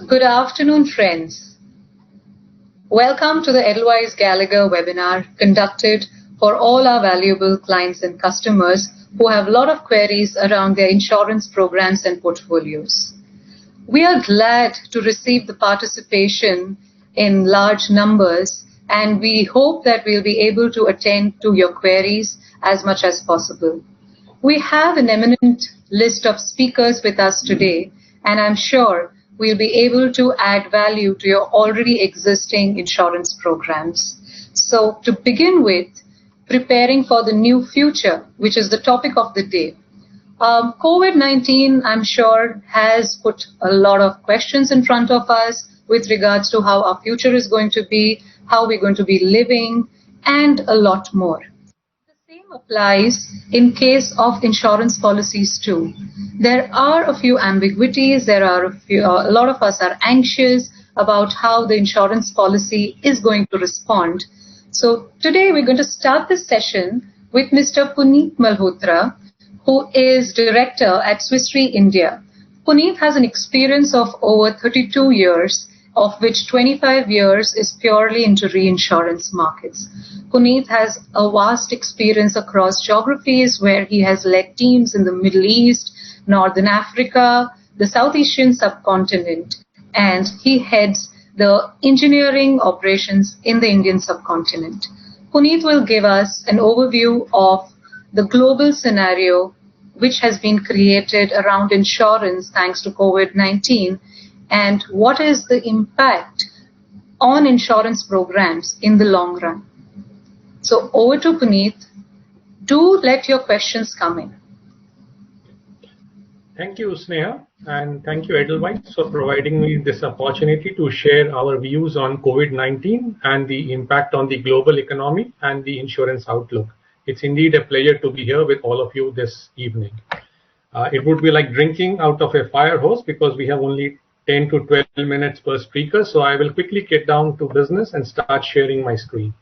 Good afternoon, friends. Welcome to the Edelweiss Gallagher webinar conducted for all our valuable clients and customers who have a lot of queries around their insurance programs and portfolios. We are glad to receive the participation in large numbers, and we hope that we'll be able to attend to your queries as much as possible. We have an eminent list of speakers with us today, and I'm sure we'll be able to add value to your already existing insurance programs. So to begin with, preparing for the new future, which is the topic of the day. COVID-19, I'm sure, has put a lot of questions in front of us with regards to how our future is going to be, how we're going to be living, and a lot more. The same applies in case of insurance policies too. There are a few ambiguities. A lot of us are anxious about how the insurance policy is going to respond. So today we're going to start this session with Mr. Puneet Malhotra, who is director at Swiss Re India. Puneet has an experience of over 32 years, of which 25 years is purely into reinsurance markets. Puneet has a vast experience across geographies where he has led teams in the Middle East, Northern Africa, the South Asian subcontinent, and he heads the engineering operations in the Indian subcontinent. Puneet will give us an overview of the global scenario which has been created around insurance thanks to COVID-19 and what is the impact on insurance programs in the long run. So over to Puneet. Do let your questions come in. Thank you, Sneha, and thank you, Edelweiss, for providing me this opportunity to share our views on COVID-19 and the impact on the global economy and the insurance outlook. It's indeed a pleasure to be here with all of you this evening. It would be like drinking out of a fire hose because we have only 10 to 12 minutes per speaker, so I will quickly get down to business and start sharing my screen.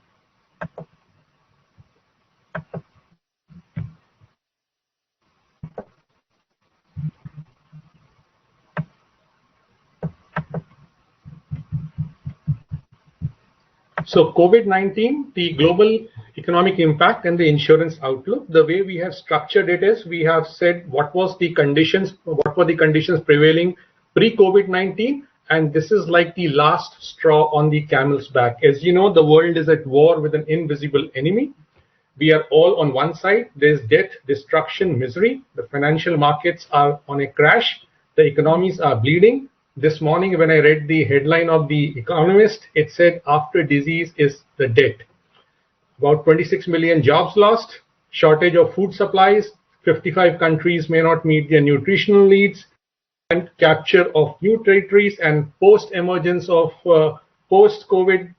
So COVID-19, the global economic impact and the insurance outlook, the way we have structured it is we have said what were the conditions prevailing pre-COVID-19, and this is like the last straw on the camel's back. As you know, the world is at war with an invisible enemy. We are all on one side. There's death, destruction, misery. The financial markets are on a crash. The economies are bleeding. This morning when I read the headline of The Economist, it said after disease is the death. About 26 million jobs lost, shortage of food supplies, 55 countries may not meet their nutritional needs, and capture of new territories, and post-emergence of post-COVID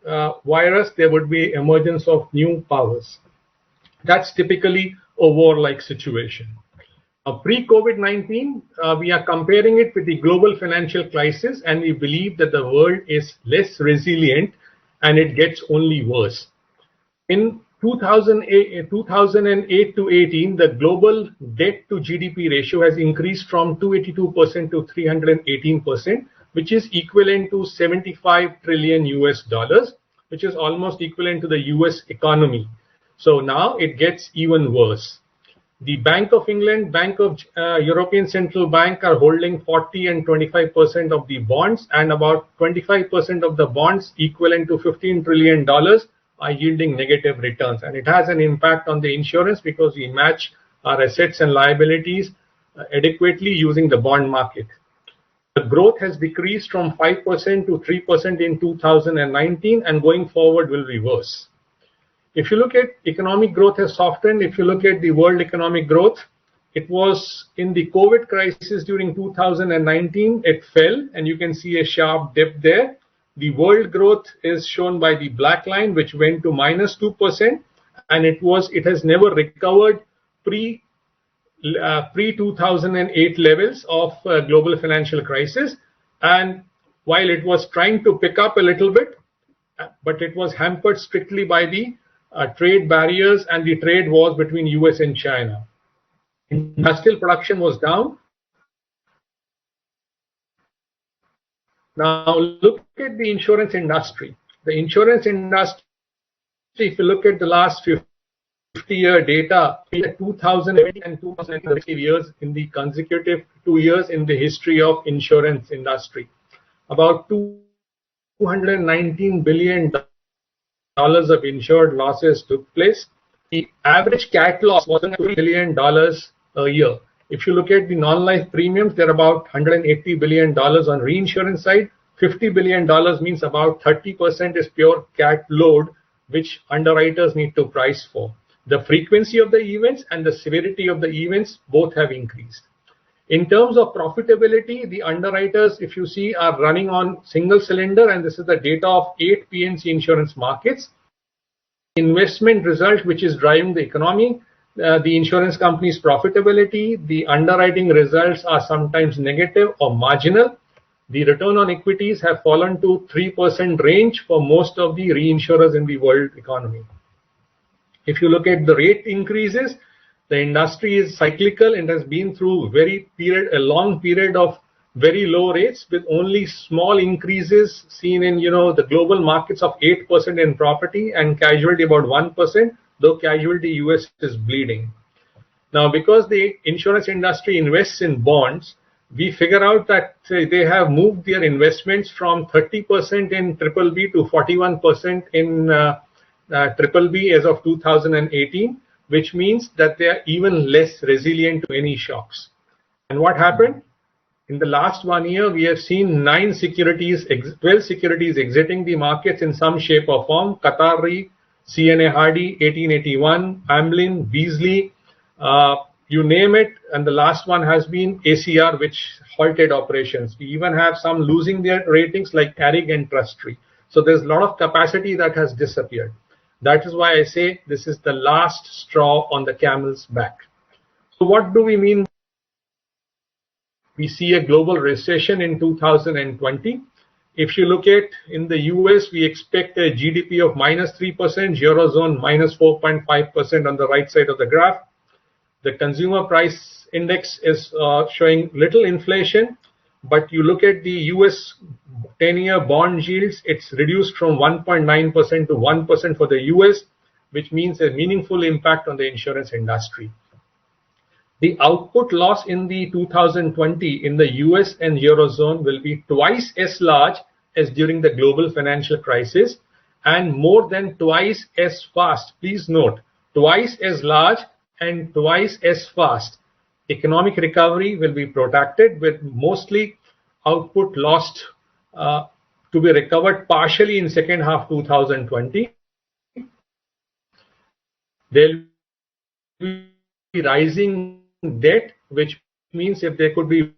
virus, there would be emergence of new powers. That's typically a war-like situation. Pre-COVID-19, we are comparing it with the global financial crisis, and we believe that the world is less resilient and it gets only worse. In 2008 to 18, the global debt to GDP ratio has increased from 282% to 318%, which is equivalent to $75 trillion US, which is almost equivalent to the US economy. So now it gets even worse. The Bank of England, Bank of European Central Bank are holding 40 and 25% of the bonds, and about 25% of the bonds equivalent to $15 trillion are yielding negative returns. And it has an impact on the insurance because we match our assets and liabilities adequately using the bond market. The growth has decreased from 5% to 3% in 2019, and going forward will be worse. If you look at economic growth has softened, if you look at the world economic growth, it was in the COVID crisis during 2019, it fell, and you can see a sharp dip there. The world growth is shown by the black line, which went to minus 2%, and it has never recovered pre-2008 levels of global financial crisis. And while it was trying to pick up a little bit, but it was hampered strictly by the trade barriers and the trade wars between US and China. Industrial production was down. Now look at the insurance industry. The insurance industry, if you look at the last 50-year data, 2020 and 2030 years in the consecutive 2 years in the history of insurance industry, about $219 billion of insured losses took place. The average cat loss was $2 billion a year. If you look at the non-life premiums, they're about $180 billion on reinsurance side. $50 billion means about 30% is pure cat load, which underwriters need to price for. The frequency of the events and the severity of the events both have increased. In terms of profitability, the underwriters, if you see, are running on single cylinder, and this is the data of 8 P&C insurance markets. Investment result, which is driving the economy, the insurance company's profitability, the underwriting results are sometimes negative or marginal. The return on equities have fallen to 3% range for most of the reinsurers in the world economy. If you look at the rate increases, the industry is cyclical and has been through a long period of very low rates with only small increases seen in the global markets of 8% in property and casualty about 1%, though casualty US is bleeding. Now, because the insurance industry invests in bonds, we figure out that they have moved their investments from 30% in BBB to 41% in BBB as of 2018, which means that they are even less resilient to any shocks. And what happened? In the last 1 year, we have seen 12 securities exiting the markets in some shape or form. Qatar Re, CNA Hardy, 1881, Amlin, Beasley, you name it. And the last one has been ACR, which halted operations. We even have some losing their ratings like Carrig and Trust Tree. So there's a lot of capacity that has disappeared. That is why I say this is the last straw on the camel's back. So what do we mean? We see a global recession in 2020. If you look at in the US, we expect a GDP of -3%, Eurozone -4.5% on the right side of the graph. The consumer price index is showing little inflation, but you look at the US 10-year bond yields, it's reduced from 1.9% to 1% for the US, which means a meaningful impact on the insurance industry. The output loss in the 2020 in the US and Eurozone will be twice as large as during the global financial crisis and more than twice as fast. Please note, twice as large and twice as fast. Economic recovery will be protracted with mostly output lost to be recovered partially in second half 2020. There will be rising debt, which means if there could be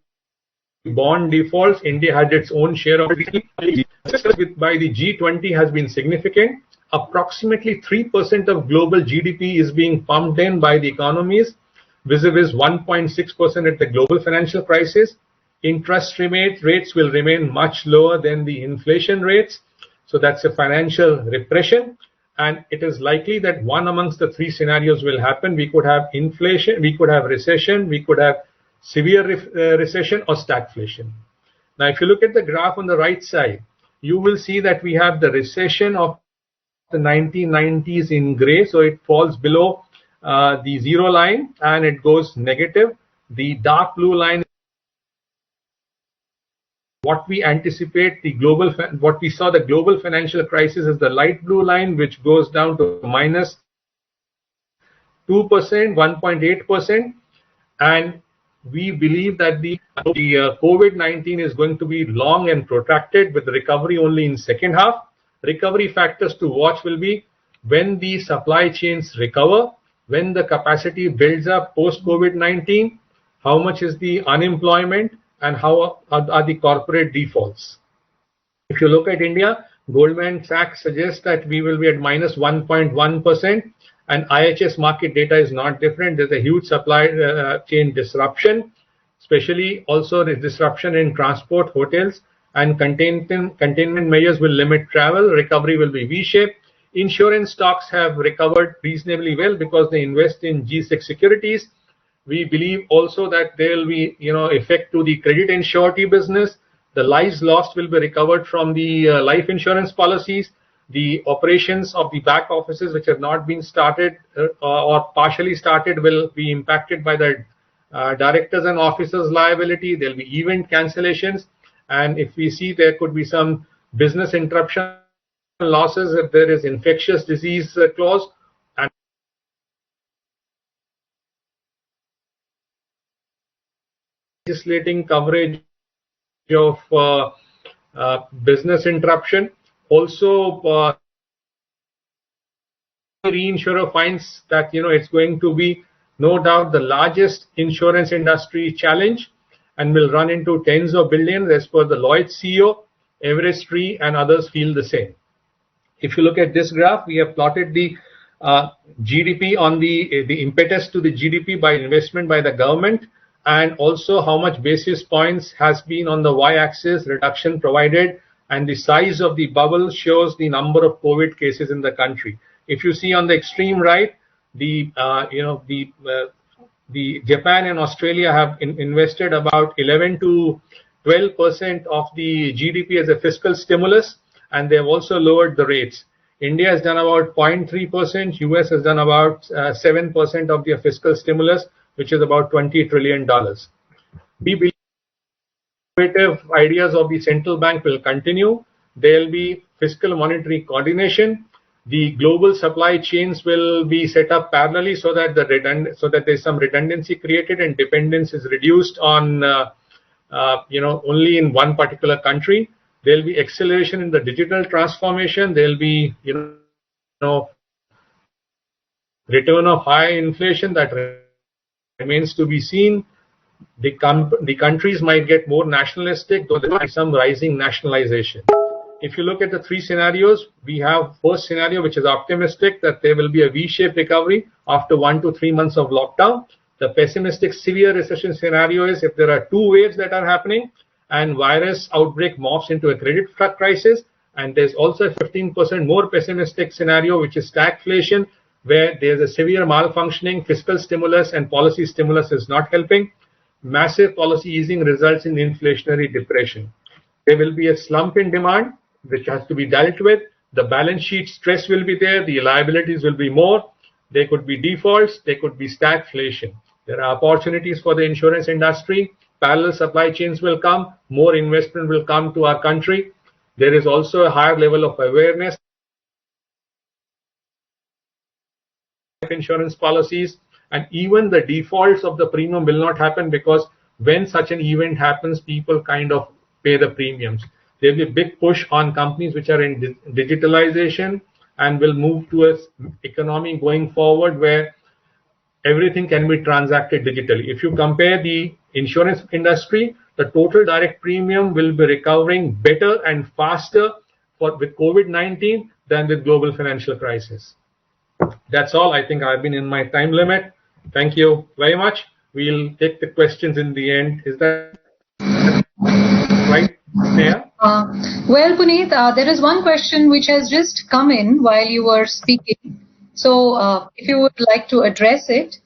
bond defaults, India had its own share of it. By the G20 has been significant. Approximately 3% of global GDP is being pumped in by the economies, vis-a-vis 1.6% at the global financial crisis. Interest rates will remain much lower than the inflation rates. So that's a financial repression. And it is likely that one amongst the three scenarios will happen. We could have inflation, we could have recession, we could have severe recession or stagflation. Now, if you look at the graph on the right side, you will see that we have the recession of the 1990s in gray. So it falls below the zero line and it goes negative. The dark blue line, what we anticipate what we saw the global financial crisis is the light blue line, which goes down to -2%, 1.8%. And we believe that the COVID-19 is going to be long and protracted with recovery only in second half. Recovery factors to watch will be when the supply chains recover, when the capacity builds up post COVID-19, how much is the unemployment, and how are the corporate defaults. If you look at India, Goldman Sachs suggests that we will be at -1.1%, and IHS market data is not different. There's a huge supply chain disruption, especially also the disruption in transport, hotels, and containment measures will limit travel. Recovery will be V-shaped. Insurance stocks have recovered reasonably well because they invest in G6 securities. We believe also that there will be, effect to the credit and surety business. The lives lost will be recovered from the life insurance policies. The operations of the back offices which have not been started or partially started will be impacted by the directors and officers liability. There will be event cancellations, and if we see, there could be some business interruption losses if there is infectious disease clause, and legislating coverage of business interruption. Also, reinsurer finds that it's going to be no doubt the largest insurance industry challenge and will run into tens of billions as per the Lloyd's CEO. Everest Re and others feel the same. If you look at this graph, we have plotted the GDP on the impetus to the GDP by investment by the government, and also how much basis points has been on the y-axis reduction provided, and the size of the bubble shows the number of COVID cases in the country. If you see on the extreme right, the Japan and Australia have invested about 11 to 12% of the GDP as a fiscal stimulus, and they have also lowered the rates. India has done about 0.3%, US has done about 7% of their fiscal stimulus, which is about $20 trillion. We believe innovative ideas of the central bank will continue. There will be fiscal monetary coordination. The global supply chains will be set up parallelly so that there's some redundancy created and dependence is reduced on only in one particular country. There will be acceleration in the digital transformation. There will be return of high inflation that remains to be seen. The countries might get more nationalistic, though there might be some rising nationalization. If you look at the three scenarios, we have first scenario, which is optimistic, that there will be a V-shaped recovery after 1 to 3 months of lockdown. The pessimistic severe recession scenario is if there are two waves that are happening and virus outbreak morphs into a credit crisis. And there's also a 15% more pessimistic scenario, which is stagflation, where there's a severe malfunctioning, fiscal stimulus and policy stimulus is not helping. Massive policy easing results in inflationary depression. There will be a slump in demand, which has to be dealt with. The balance sheet stress will be there. The liabilities will be more. There could be defaults. There could be stagflation. There are opportunities for the insurance industry. Parallel supply chains will come. More investment will come to our country. There is also a higher level of awareness. Insurance policies, and even the defaults of the premium will not happen, because when such an event happens, people kind of pay the premiums. There will be a big push on companies which are in digitalization and will move to an economy going forward where everything can be transacted digitally. If you compare the insurance industry, the total direct premium will be recovering better and faster with COVID-19 than with global financial crisis. That's all. I think I've been in my time limit. Thank you very much. We'll take the questions in the end. Is that right, Sneha? Well, Puneet, there is one question which has just come in while you were speaking. So if you would like to address it.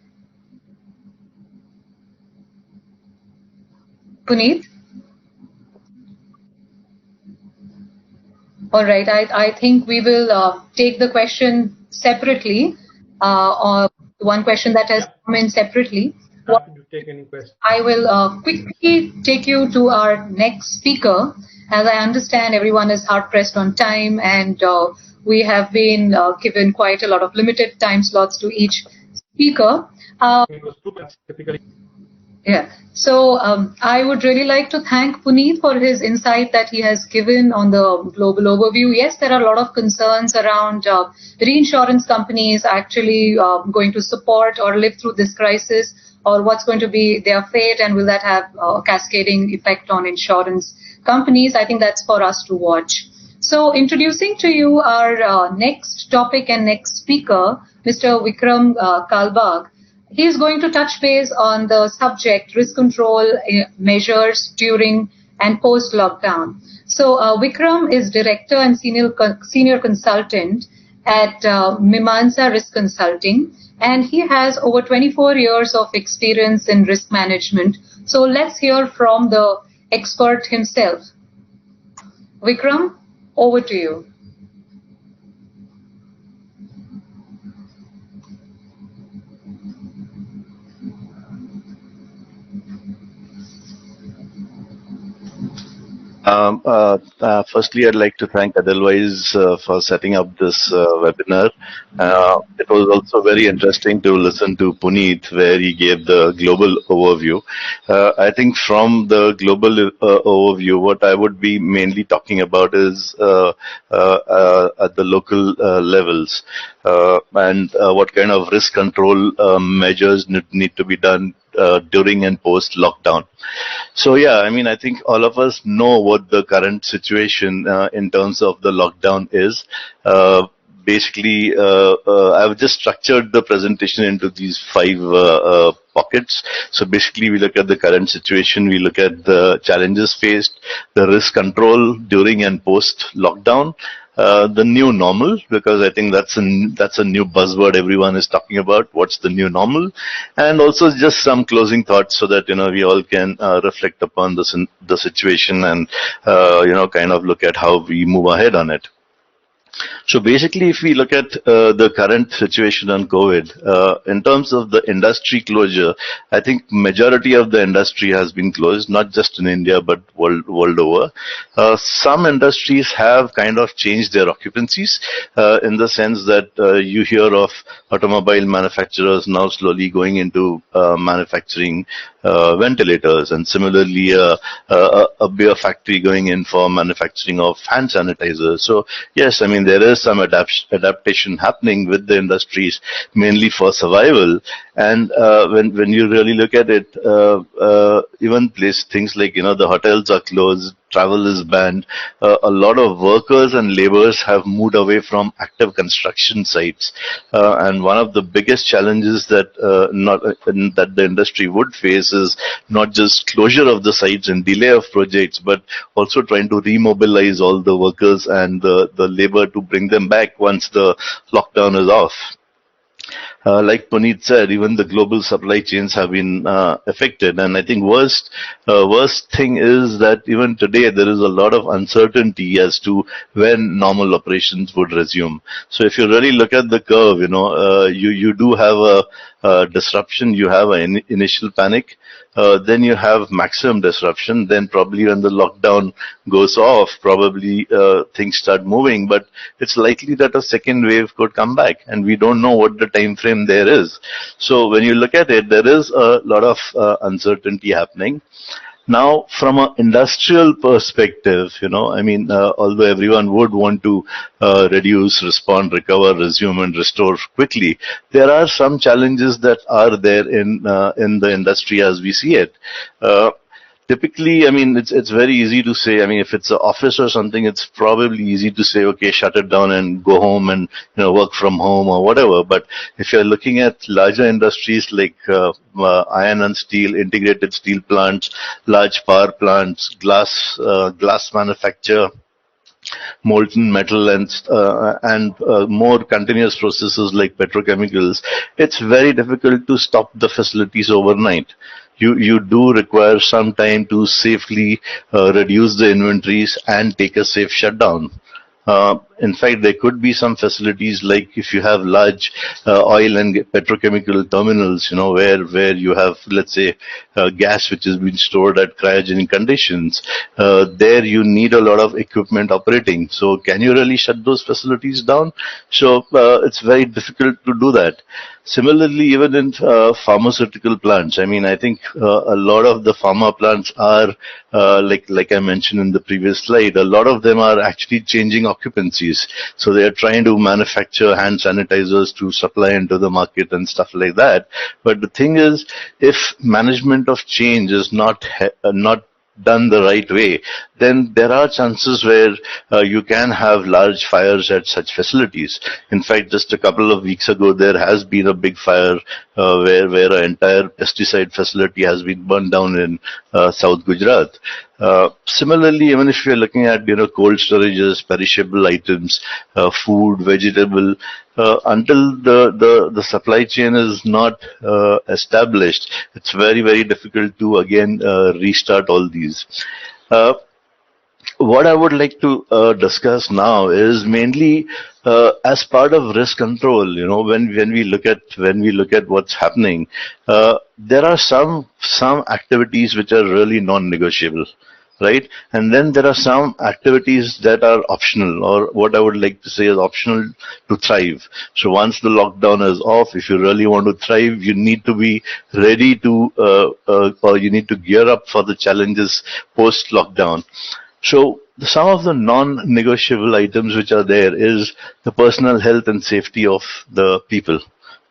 Puneet? All right. I think we will take the question separately, or one question that has come in separately. Happy to take any question. I will quickly take you to our next speaker. As I understand, everyone is hard pressed on time, and we have been given quite a lot of limited time slots to each speaker. It was 2 minutes typically. Yeah. So I would really like to thank Puneet for his insight that he has given on the global overview. Yes, there are a lot of concerns around reinsurance companies actually going to support or live through this crisis, or what's going to be their fate, and will that have a cascading effect on insurance companies. I think that's for us to watch. So introducing to you our next topic and next speaker, Mr. Vikram Kalbag. He is going to touch base on the subject risk control measures during and post lockdown. So Vikram is director and senior consultant at Mimamsa Risk Consulting, and he has over 24 years of experience in risk management. So let's hear from the expert himself. Vikram, over to you. Firstly, I'd like to thank Edelweiss for setting up this webinar. It was also very interesting to listen to Puneet, where he gave the global overview. I think from the global overview, what I would be mainly talking about is at the local levels and what kind of risk control measures need to be done during and post lockdown. So yeah, I mean, I think all of us know what the current situation in terms of the lockdown is. Basically, I've just structured the presentation into these five pockets. So basically, we look at the current situation, we look at the challenges faced, the risk control during and post lockdown, the new normal, because I think that's a new buzzword everyone is talking about. What's the new normal? And also just some closing thoughts so that we all can reflect upon the situation and kind of look at how we move ahead on it. So basically, if we look at the current situation on COVID, in terms of the industry closure, I think majority of the industry has been closed, not just in India, but world over. Some industries have kind of changed their occupancies in the sense that you hear of automobile manufacturers now slowly going into manufacturing ventilators, and similarly a beer factory going in for manufacturing of hand sanitizers. So yes, I mean, there is some adaptation happening with the industries, mainly for survival. And when you really look at it, even things like the hotels are closed, travel is banned. A lot of workers and laborers have moved away from active construction sites, and one of the biggest challenges that that the industry would face is not just closure of the sites and delay of projects, but also trying to remobilize all the workers and the labor to bring them back once the lockdown is off. Like Puneet said, even the global supply chains have been affected, and I think worst thing is that even today there is a lot of uncertainty as to when normal operations would resume. So if you really look at the curve, you do have a disruption, you have an initial panic, then you have maximum disruption, then probably when the lockdown goes off, probably things start moving, but it's likely that a second wave could come back, and we don't know what the time frame there is. So when you look at it, there is a lot of uncertainty happening. Now, from an industrial perspective, although everyone would want to reduce, respond, recover, resume, and restore quickly, there are some challenges that are there in the industry as we see it. Typically, it's very easy to say, if it's an office or something, it's probably easy to say, okay, shut it down and go home and, work from home or whatever. But if you're looking at larger industries like iron and steel, integrated steel plants, large power plants, glass manufacture, molten metal, and more continuous processes like petrochemicals, it's very difficult to stop the facilities overnight. You do require some time to safely reduce the inventories and take a safe shutdown. In fact, there could be some facilities like if you have large oil and petrochemical terminals, where you have, let's say, gas which is being stored at cryogenic conditions. There you need a lot of equipment operating. So can you really shut those facilities down? So it's very difficult to do that. Similarly, even in pharmaceutical plants, I think a lot of the pharma plants are, like I mentioned in the previous slide, a lot of them are actually changing occupancies. So they are trying to manufacture hand sanitizers to supply into the market and stuff like that. But the thing is, if management of change is not done the right way, then there are chances where you can have large fires at such facilities. In fact, just a couple of weeks ago, there has been a big fire where an entire pesticide facility has been burned down in South Gujarat. Similarly, even if you're looking at cold storages, perishable items, food, vegetable, until the supply chain is not established, it's very, very difficult to again restart all these. what I would like to discuss now is mainly as part of risk control. When we look at what's happening, there are some activities which are really non-negotiable, right? And then there are some activities that are optional, or what I would like to say is optional to thrive. So once the lockdown is off, if you really want to thrive, you need to be ready to, or you need to gear up for the challenges post lockdown. So some of the non-negotiable items which are there is the personal health and safety of the people.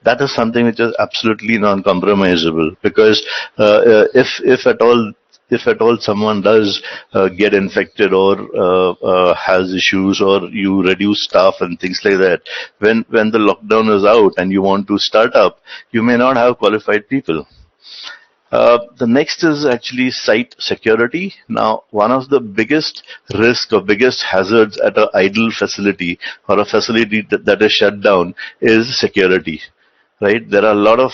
That is something which is absolutely non-compromisable, because if at all someone does get infected, or has issues, or you reduce staff and things like that, when the lockdown is out and you want to start up, you may not have qualified people. The next is actually site security. Now, one of the biggest risk or biggest hazards at an idle facility, or a facility that is shut down, is security, right? There are a lot of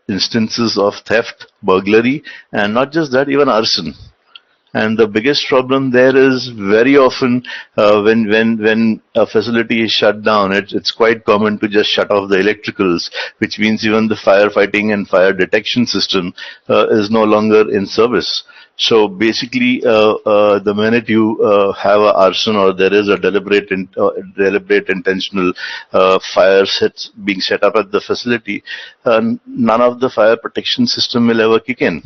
instances of theft, burglary, and not just that, even arson. And the biggest problem there is very often when a facility is shut down, it's quite common to just shut off the electricals, which means even the firefighting and fire detection system is no longer in service. So basically, the minute you have a arson, or there is a deliberate intentional fire being set up at the facility, none of the fire protection system will ever kick in.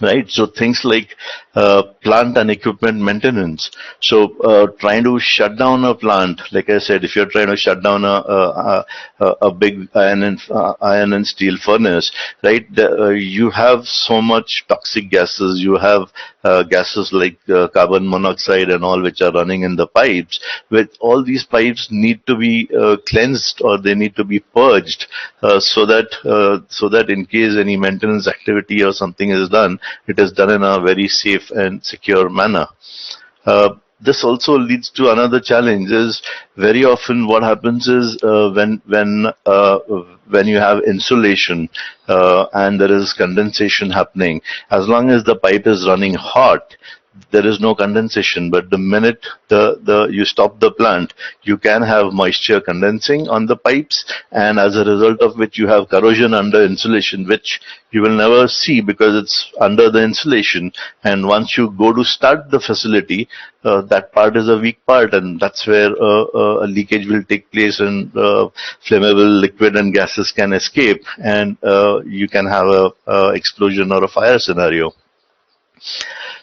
Right, so things like plant and equipment maintenance. So trying to shut down a plant, like I said, if you're trying to shut down a big iron and steel furnace, right? You have so much toxic gases. You have gases like carbon monoxide and all, which are running in the pipes. With all these pipes need to be cleansed, or they need to be purged, so that in case any maintenance activity or something is done, it is done in a very safe and secure manner. This also leads to another challenge. Is very often what happens is when you have insulation and there is condensation happening, as long as the pipe is running hot, there is no condensation. But the minute you stop the plant, you can have moisture condensing on the pipes, and as a result of which you have corrosion under insulation, which you will never see because it's under the insulation. And once you go to start the facility, that part is a weak part, and that's where a leakage will take place, and flammable liquid and gases can escape, and you can have a explosion or a fire scenario.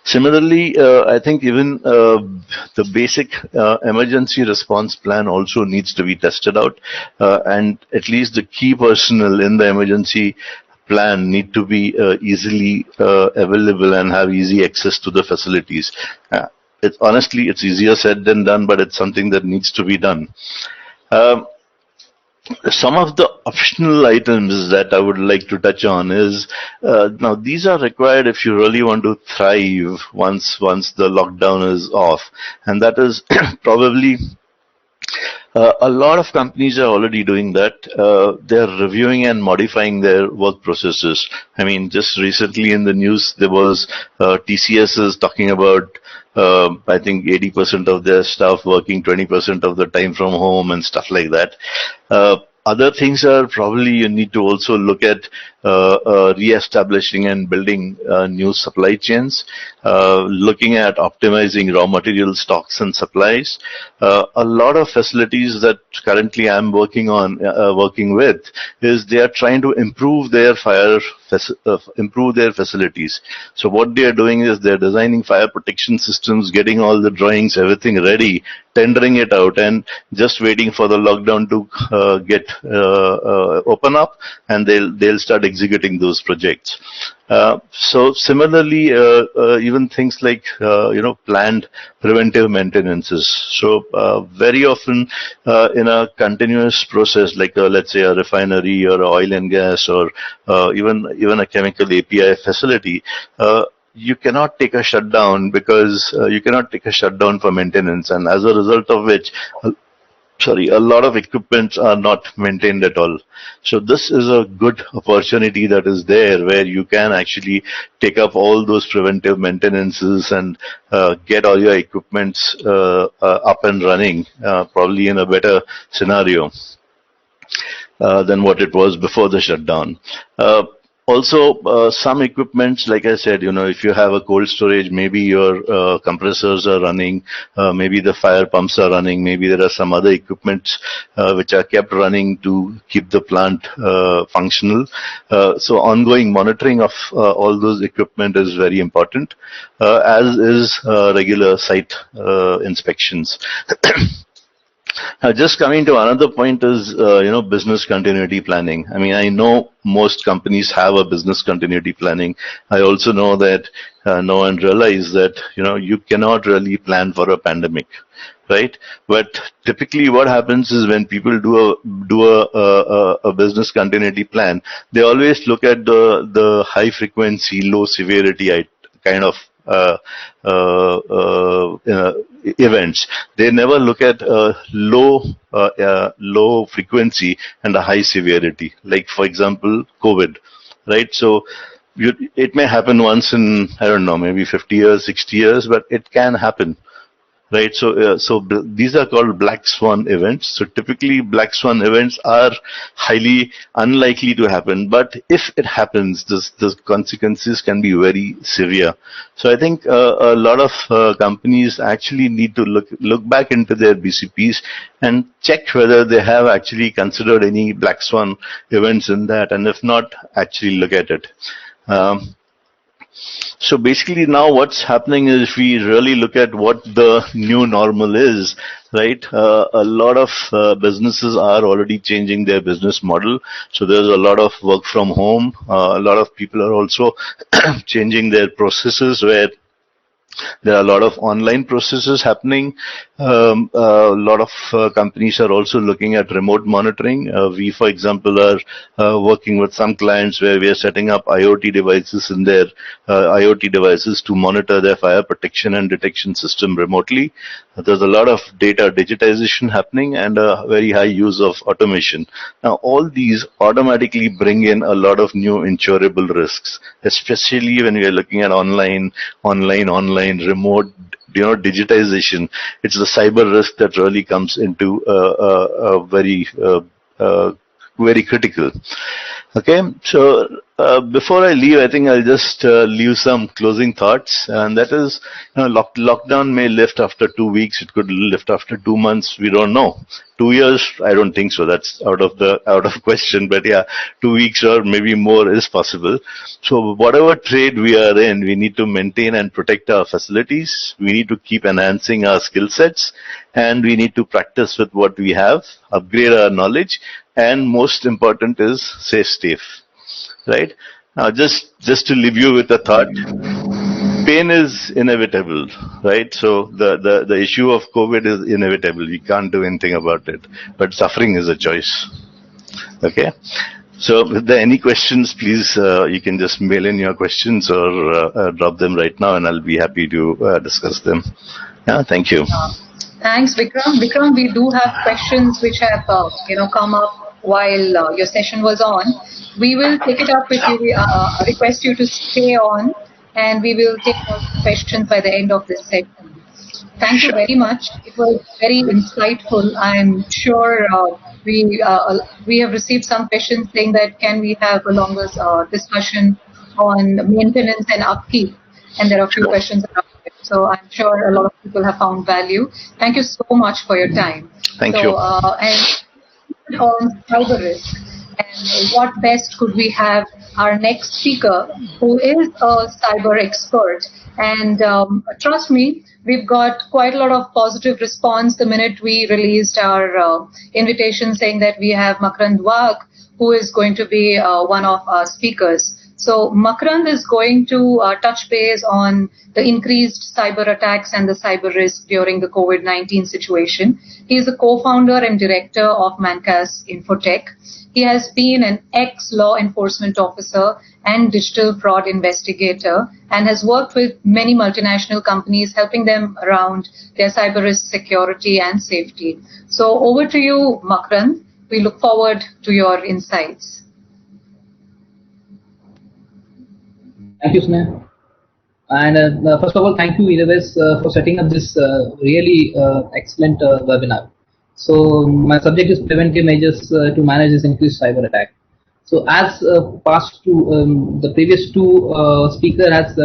Similarly, I think even the basic emergency response plan also needs to be tested out, and at least the key personnel in the emergency plan need to be easily available and have easy access to the facilities. Honestly, it's easier said than done, but it's something that needs to be done. Some of the optional items that I would like to touch on is, now these are required if you really want to thrive once the lockdown is off, and that is probably a lot of companies are already doing that. They're reviewing and modifying their work processes. I mean, just recently in the news, there was TCS is talking about I think 80% of their staff working 20% of the time from home and stuff like that. Other things are probably you need to also look at re-establishing and building new supply chains, looking at optimizing raw material stocks and supplies. A lot of facilities that currently I'm working with is they are trying to improve their facilities. So what they are doing is they're designing fire protection systems, getting all the drawings, everything ready, tendering it out, and just waiting for the lockdown to get open up, and they'll start executing those projects. So similarly, even things like planned preventive maintenances. So very often in a continuous process, like let's say a refinery or oil and gas, or even a chemical API facility, you cannot take a shutdown because you cannot take a shutdown for maintenance, and as a result of which a lot of equipments are not maintained at all. So this is a good opportunity that is there where you can actually take up all those preventive maintenances and get all your equipments up and running, probably in a better scenario than what it was before the shutdown. Also, some equipments, like I said, if you have a cold storage, maybe your compressors are running, maybe the fire pumps are running, maybe there are some other equipments which are kept running to keep the plant functional. So ongoing monitoring of all those equipment is very important, as is regular site inspections. Just coming to another point is, business continuity planning. I mean, I know most companies have a business continuity planning. I also know that, know and realize that, you cannot really plan for a pandemic, right? But typically what happens is when people do a business continuity plan, they always look at the high frequency, low severity kind of events. They never look at low frequency and a high severity, like for example COVID, right? So it may happen once in, I don't know, maybe 50 years, 60 years, but it can happen. Right, so these are called black swan events. So typically, black swan events are highly unlikely to happen, but if it happens, the consequences can be very severe. So I think a lot of companies actually need to look back into their BCPs and check whether they have actually considered any black swan events in that, and if not, actually look at it. So basically now what's happening is if we really look at what the new normal is, right, a lot of businesses are already changing their business model. So there's a lot of work from home. A lot of people are also changing their processes where there are a lot of online processes happening. A lot of companies are also looking at remote monitoring. We, for example, are working with some clients where we are setting up IoT devices in their IoT devices to monitor their fire protection and detection system remotely. There's a lot of data digitization happening and a very high use of automation. Now, all these automatically bring in a lot of new insurable risks, especially when we are looking at online, remote, digitization. It's the cyber risk that really comes into very critical. Okay, so before I leave, I think I'll just leave some closing thoughts, and that is, lockdown may lift after 2 weeks. It could lift after 2 months. We don't know. 2 years, I don't think so. That's out of question. But yeah, 2 weeks or maybe more is possible. So whatever trade we are in, we need to maintain and protect our facilities. We need to keep enhancing our skill sets, and we need to practice with what we have, upgrade our knowledge, and most important is stay safe. Right? Now, just to leave you with a thought, pain is inevitable, right? So the issue of COVID is inevitable. We can't do anything about it. But suffering is a choice. Okay? So if there are any questions, please, you can just mail in your questions or drop them right now, and I'll be happy to discuss them. Yeah, thank you. Thanks, Vikram. Vikram, we do have questions which have come up while your session was on. We will take it up with you. Request you to stay on, and we will take all questions by the end of this session. Thank you very much. It was very insightful. I'm sure we have received some questions saying that can we have a longer discussion on maintenance and upkeep, and there are a few questions around it. So I'm sure a lot of people have found value. Thank you so much for your time. Thank you. And on cyber risk, and what best could we have our next speaker, who is a cyber expert. And trust me, we've got quite a lot of positive response the minute we released our invitation saying that we have Makarand Wagh, who is going to be one of our speakers. So Makarand is going to touch base on the increased cyber attacks and the cyber risk during the COVID-19 situation. He is a co-founder and director of Macans Infotech. He has been an ex-law enforcement officer and digital fraud investigator and has worked with many multinational companies, helping them around their cyber risk security and safety. So over to you, Makarand. We look forward to your insights. Thank you, Sneha. And first of all, thank you, Edelwessis, for setting up this really excellent webinar. So my subject is preventive measures to manage this increased cyber attack. So as the previous two speaker has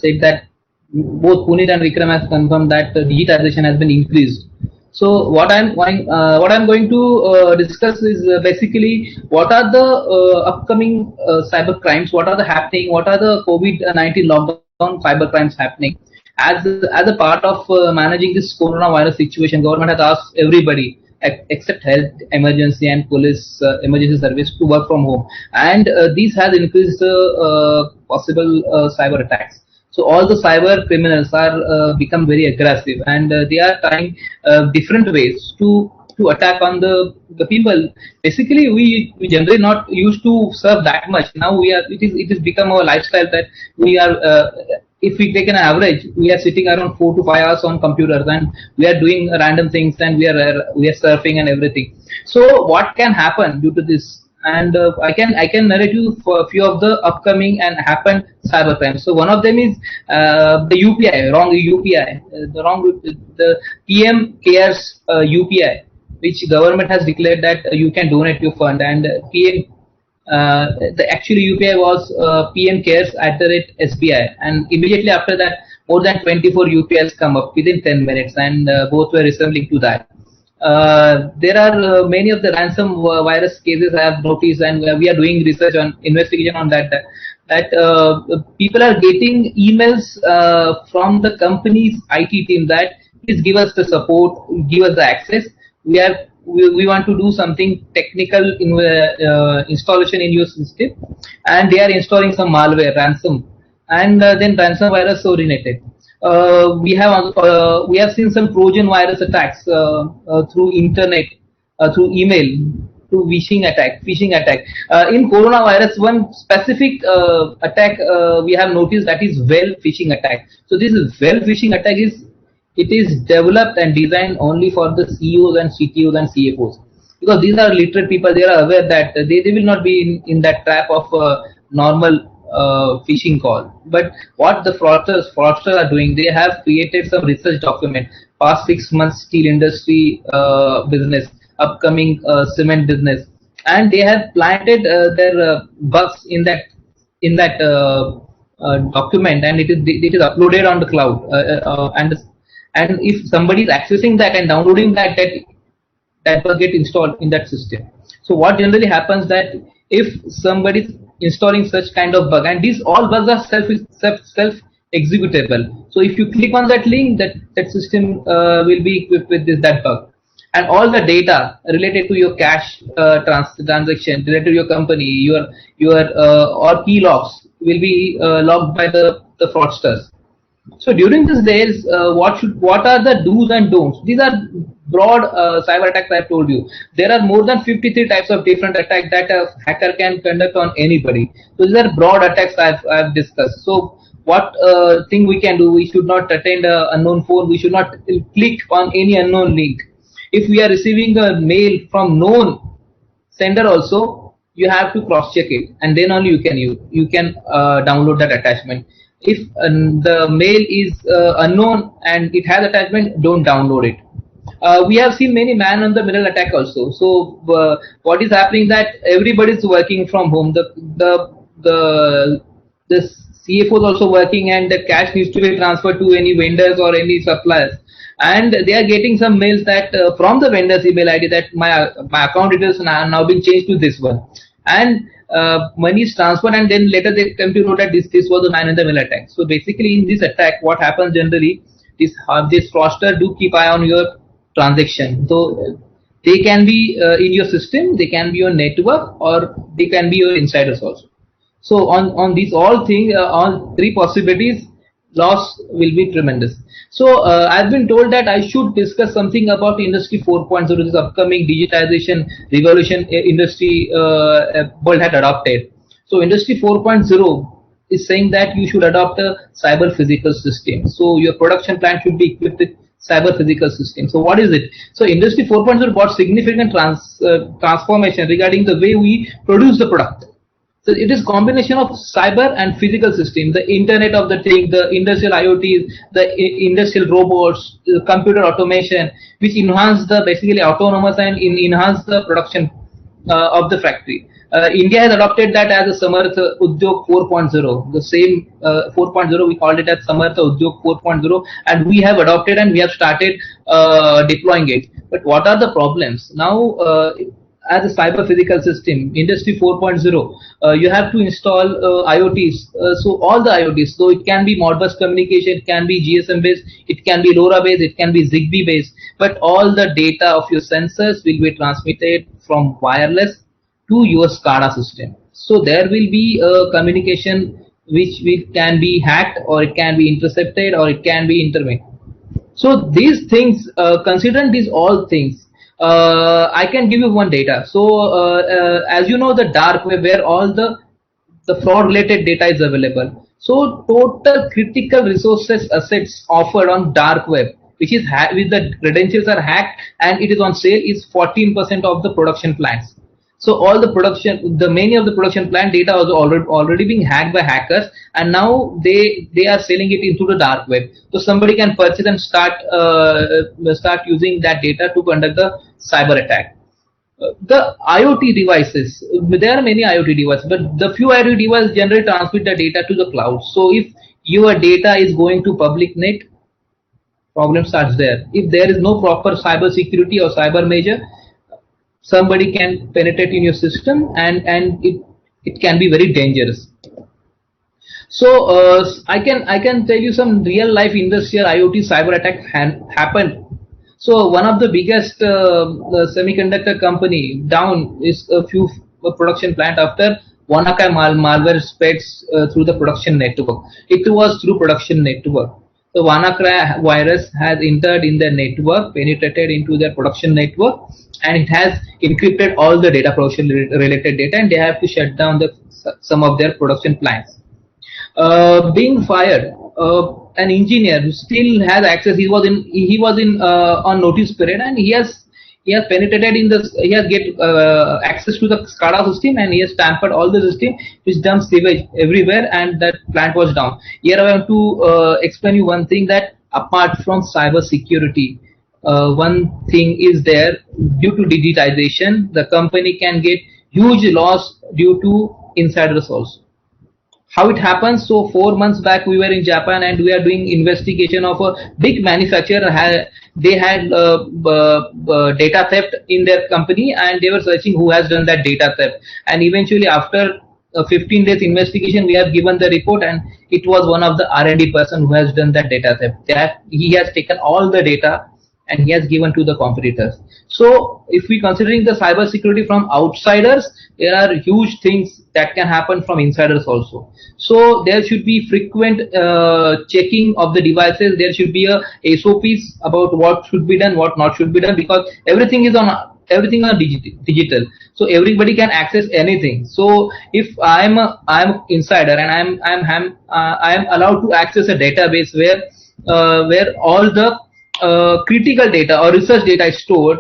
said that both Puneet and Vikram has confirmed that digitization has been increased. So what I'm going to discuss is basically what are the upcoming cyber crimes, what are the happening, what are the COVID-19 lockdown cyber crimes happening. As a part of managing this coronavirus situation, government has asked everybody except health emergency and police emergency service to work from home, and this has increased possible cyber attacks. So all the cyber criminals are become very aggressive, and they are trying different ways to attack on the people. Basically, we generally not used to serve that much. Now it is become our lifestyle that we are. If we take an average, we are sitting around 4 to 5 hours on computers, and we are doing random things, and we are surfing and everything. So what can happen due to this? And I can narrate you for a few of the upcoming and happened cyber crimes. So one of them is the UPI, wrong UPI, the PM Cares UPI, which government has declared that you can donate your fund, and the actual UPI was PM Cares @SBI, and immediately after that more than 24 UPIs come up within 10 minutes, and both were resembling to that. There are many of the ransom virus cases I have noticed, and we are doing research on investigation on that people are getting emails from the company's IT team that please give us the support, give us the access. We want to do something technical installation in your system, and they are installing some malware, ransom, and then ransom virus originated. We have seen some Trojan virus attacks through internet, through email, through phishing attack. In coronavirus, one specific attack we have noticed, that is well phishing attack. So this is well phishing attack is developed and designed only for the CEOs and CTOs and CFOs, because these are literate people. They are aware that they will not be in that trap of normal phishing call. But what the fraudsters are doing, they have created some research document, past 6 months steel industry business, upcoming cement business, and they have planted their bugs in that document, and it is uploaded on the cloud, and if somebody is accessing that and downloading that will get installed in that system. So what generally happens, that if somebody is installing such kind of bug, and these all bugs are self executable. So if you click on that link, that system will be equipped with that bug, and all the data related to your cash transaction, related to your company, your or key locks will be logged by the fraudsters. So during these days, what are the do's and don'ts? These are broad cyber attacks I have told you. There are more than 53 types of different attacks that a hacker can conduct on anybody. So these are broad attacks I've discussed. So what thing we can do? We should not attend an unknown phone. We should not click on any unknown link. If we are receiving a mail from known sender also, you have to cross check it, and then only you can download that attachment. If the mail is unknown and it has attachment, don't download it. We have seen many man-in-the-middle attack also. So what is happening, that everybody is working from home. The CFO is also working, and the cash needs to be transferred to any vendors or any suppliers. And they are getting some mails that from the vendor's email ID that my account details are now being changed to this one, and money is transferred, and then later they come to know that this was a man-in-the-middle attack. So basically, in this attack, what happens generally, this fraudster do keep eye on your transaction. So they can be in your system, they can be your network, or they can be your insiders also. So on these all things, on three possibilities, loss will be tremendous. So I've been told that I should discuss something about Industry 4.0, this upcoming digitization revolution industry world had adopted. So Industry 4.0 is saying that you should adopt a cyber physical system. So your production plant should be equipped with cyber physical system. So what is it? So Industry 4.0 brought significant transformation regarding the way we produce the product. So it is combination of cyber and physical system, the Internet of the Thing, the industrial IoT, the industrial robots, the computer automation, which enhance the basically autonomous and enhance the production of the factory. India has adopted that as a Samartha Udyog 4.0. The same 4.0 we called it as Samartha Udyog 4.0, and we have adopted and we have started deploying it. But what are the problems now? As a cyber physical system, Industry 4.0, you have to install IoTs. So all the IoTs, so it can be Modbus communication, it can be GSM based, it can be LoRa based, it can be Zigbee based, but all the data of your sensors will be transmitted from wireless to your SCADA system. So there will be a communication which can be hacked, or it can be intercepted, or it can be intervened. So these things, considering these all things, I can give you one data. So as you know, the dark web, where all the fraud related data is available. So total critical resources assets offered on dark web, which is with the credentials are hacked and it is on sale, is 14% of the production plants. So all the production, many of the production plant data was already being hacked by hackers, and now they are selling it into the dark web. So somebody can purchase and start using that data to conduct the cyber attack. The IoT devices, there are many IoT devices, but the few IoT devices generally transmit the data to the cloud. So if your data is going to public net, problem starts there. If there is no proper cyber security or cyber measure, somebody can penetrate in your system, and it can be very dangerous. So I can tell you some real life industrial IoT cyber attack happened. So one of the biggest semiconductor company down is a few production plant after WannaCry malware spreads through the production network. It was through production network. The WannaCry virus has entered in their network, penetrated into their production network, and it has encrypted all the data, production related data, and they have to shut down some of their production plants. Being fired, an engineer who still has access. He was in on notice period, and he has penetrated in he has get access to the SCADA system, and he has tampered all the system, which dumps sewage everywhere, and that plant was down. Here I want to explain you one thing, that apart from cyber security, one thing is there, due to digitization, the company can get huge loss due to insiders also. How it happens? So 4 months back we were in Japan and we are doing investigation of a big manufacturer. They had data theft in their company, and they were searching who has done that data theft. And eventually, after 15 days investigation, we have given the report, and it was one of the R&D person who has done that data theft. That he has taken all the data and he has given to the competitors. So if we considering the cyber security from outsiders, there are huge things that can happen from insiders also. So there should be frequent checking of the devices. There should be a SOPs about what should be done, what not should be done, because everything is on digital. So everybody can access anything. So if I'm insider and I'm allowed to access a database where all the critical data or research data is stored,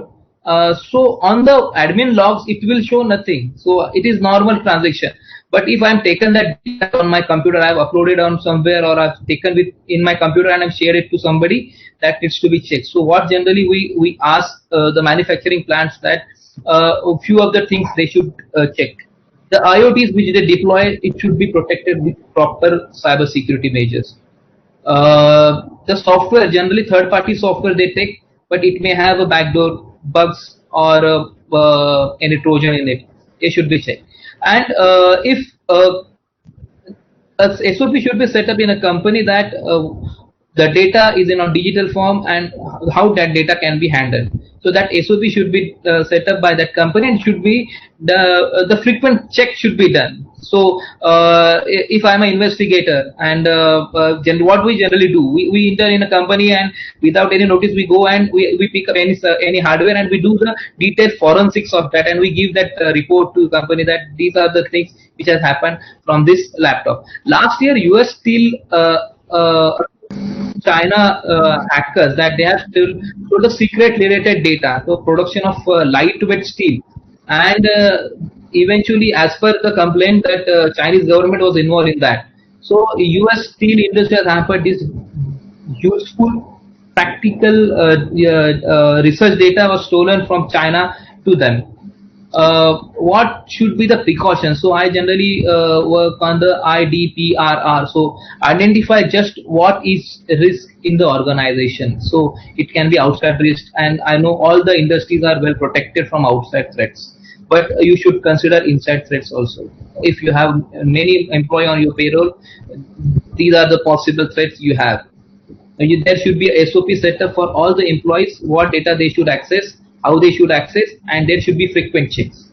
so on the admin logs it will show nothing. So it is normal transaction. But if I'm taken that data on my computer, I've uploaded on somewhere, or I've taken in my computer and I've shared it to somebody, that needs to be checked. So what generally we ask the manufacturing plants, that a few of the things they should check. The IoTs which they deploy, it should be protected with proper cyber security measures. The software, generally third-party software they take, but it may have a backdoor bugs or any Trojan in it. They should be checked. And if a SOP should be set up in a company, that the data is in a digital form and how that data can be handled. So that SOP should be set up by that company, and should be the frequent check should be done. So if I'm an investigator, and what we generally do, we enter in a company, and without any notice we go and we pick up any hardware, and we do the detailed forensics of that, and we give that report to the company that these are the things which has happened from this laptop. Last year, US Steel China hackers, that they have still the secret related data, so production of lightweight steel, and eventually, as per the complaint, that Chinese government was involved in that. So US steel industry has hampered this useful practical research data was stolen from China to them. What should be the precautions? So I generally work on the IDPRR. So identify just what is risk in the organization. So it can be outside risk, and I know all the industries are well protected from outside threats, but you should consider inside threats also. If you have many employees on your payroll, these are the possible threats you have. There should be a SOP set up for all the employees, what data they should access, how they should access, and there should be frequent checks.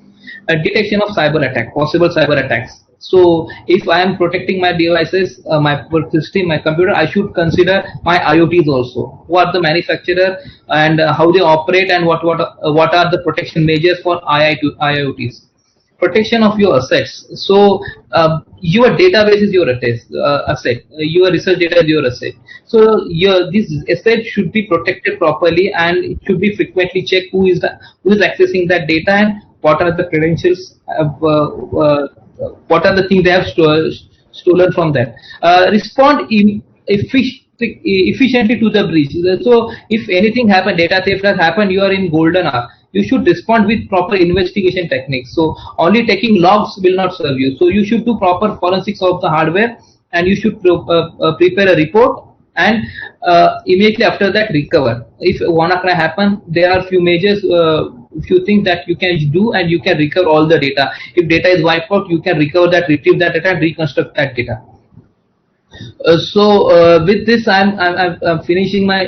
Detection of cyber attack, possible cyber attacks. So if I am protecting my devices, my system, my computer, I should consider my IoTs also. What the manufacturer and how they operate, and what are the protection measures for IoTs. Protection of your assets. So your database is your asset. Your research data is your asset. So this asset should be protected properly, and it should be frequently checked who is accessing that data, and what are the credentials, what are the things they have stolen from that. Respond efficiently to the breach. So if anything happened, data theft has happened, you are in golden hour. You should respond with proper investigation techniques. So only taking logs will not serve you. So you should do proper forensics of the hardware, and you should prepare a report, and immediately after that recover. If WannaCry happen, there are few measures, few things that you can do, and you can recover all the data. If data is wiped out, you can recover that, retrieve that data, and reconstruct that data. With this, I'm finishing my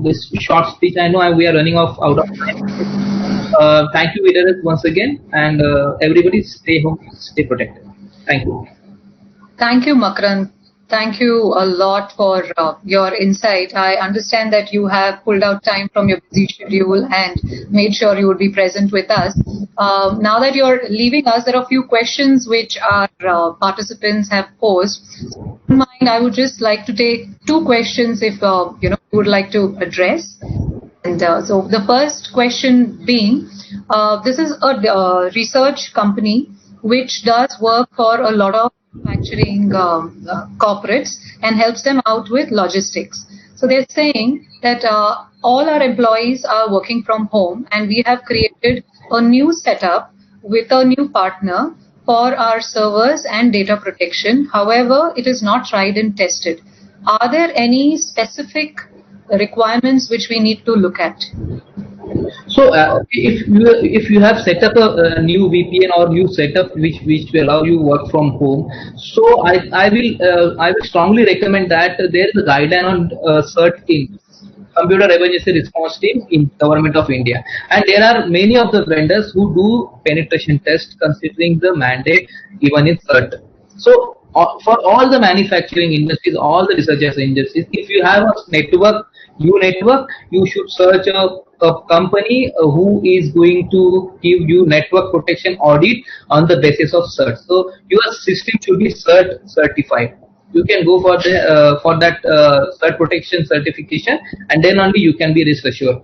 this short speech. I know we are running out of time. Thank you, Edelwessis, once again, and everybody stay home, stay protected. Thank you. Thank you, Makarand. Thank you a lot for your insight. I understand that you have pulled out time from your busy schedule and made sure you would be present with us. Now that you're leaving us, there are a few questions which our participants have posed. In mind, I would just like to take two questions if you would like to address. And so the first question being, this is a research company which does work for a lot of manufacturing corporates and helps them out with logistics. So they're saying that all our employees are working from home, and we have created a new setup with a new partner for our servers and data protection. However, it is not tried and tested. Are there any specific requirements which we need to look at? So if you have set up a new VPN or new setup which will allow you work from home, so I will strongly recommend that there is a guideline on CERT team, Computer Emergency Response Team in Government of India, and there are many of the vendors who do penetration tests considering the mandate given in CERT. So for all the manufacturing industries, all the research industries, if you have a network, you should search a company who is going to give you network protection audit on the basis of CERT. So your system should be CERT certified. You can go for that CERT protection certification, and then only you can be risk assured.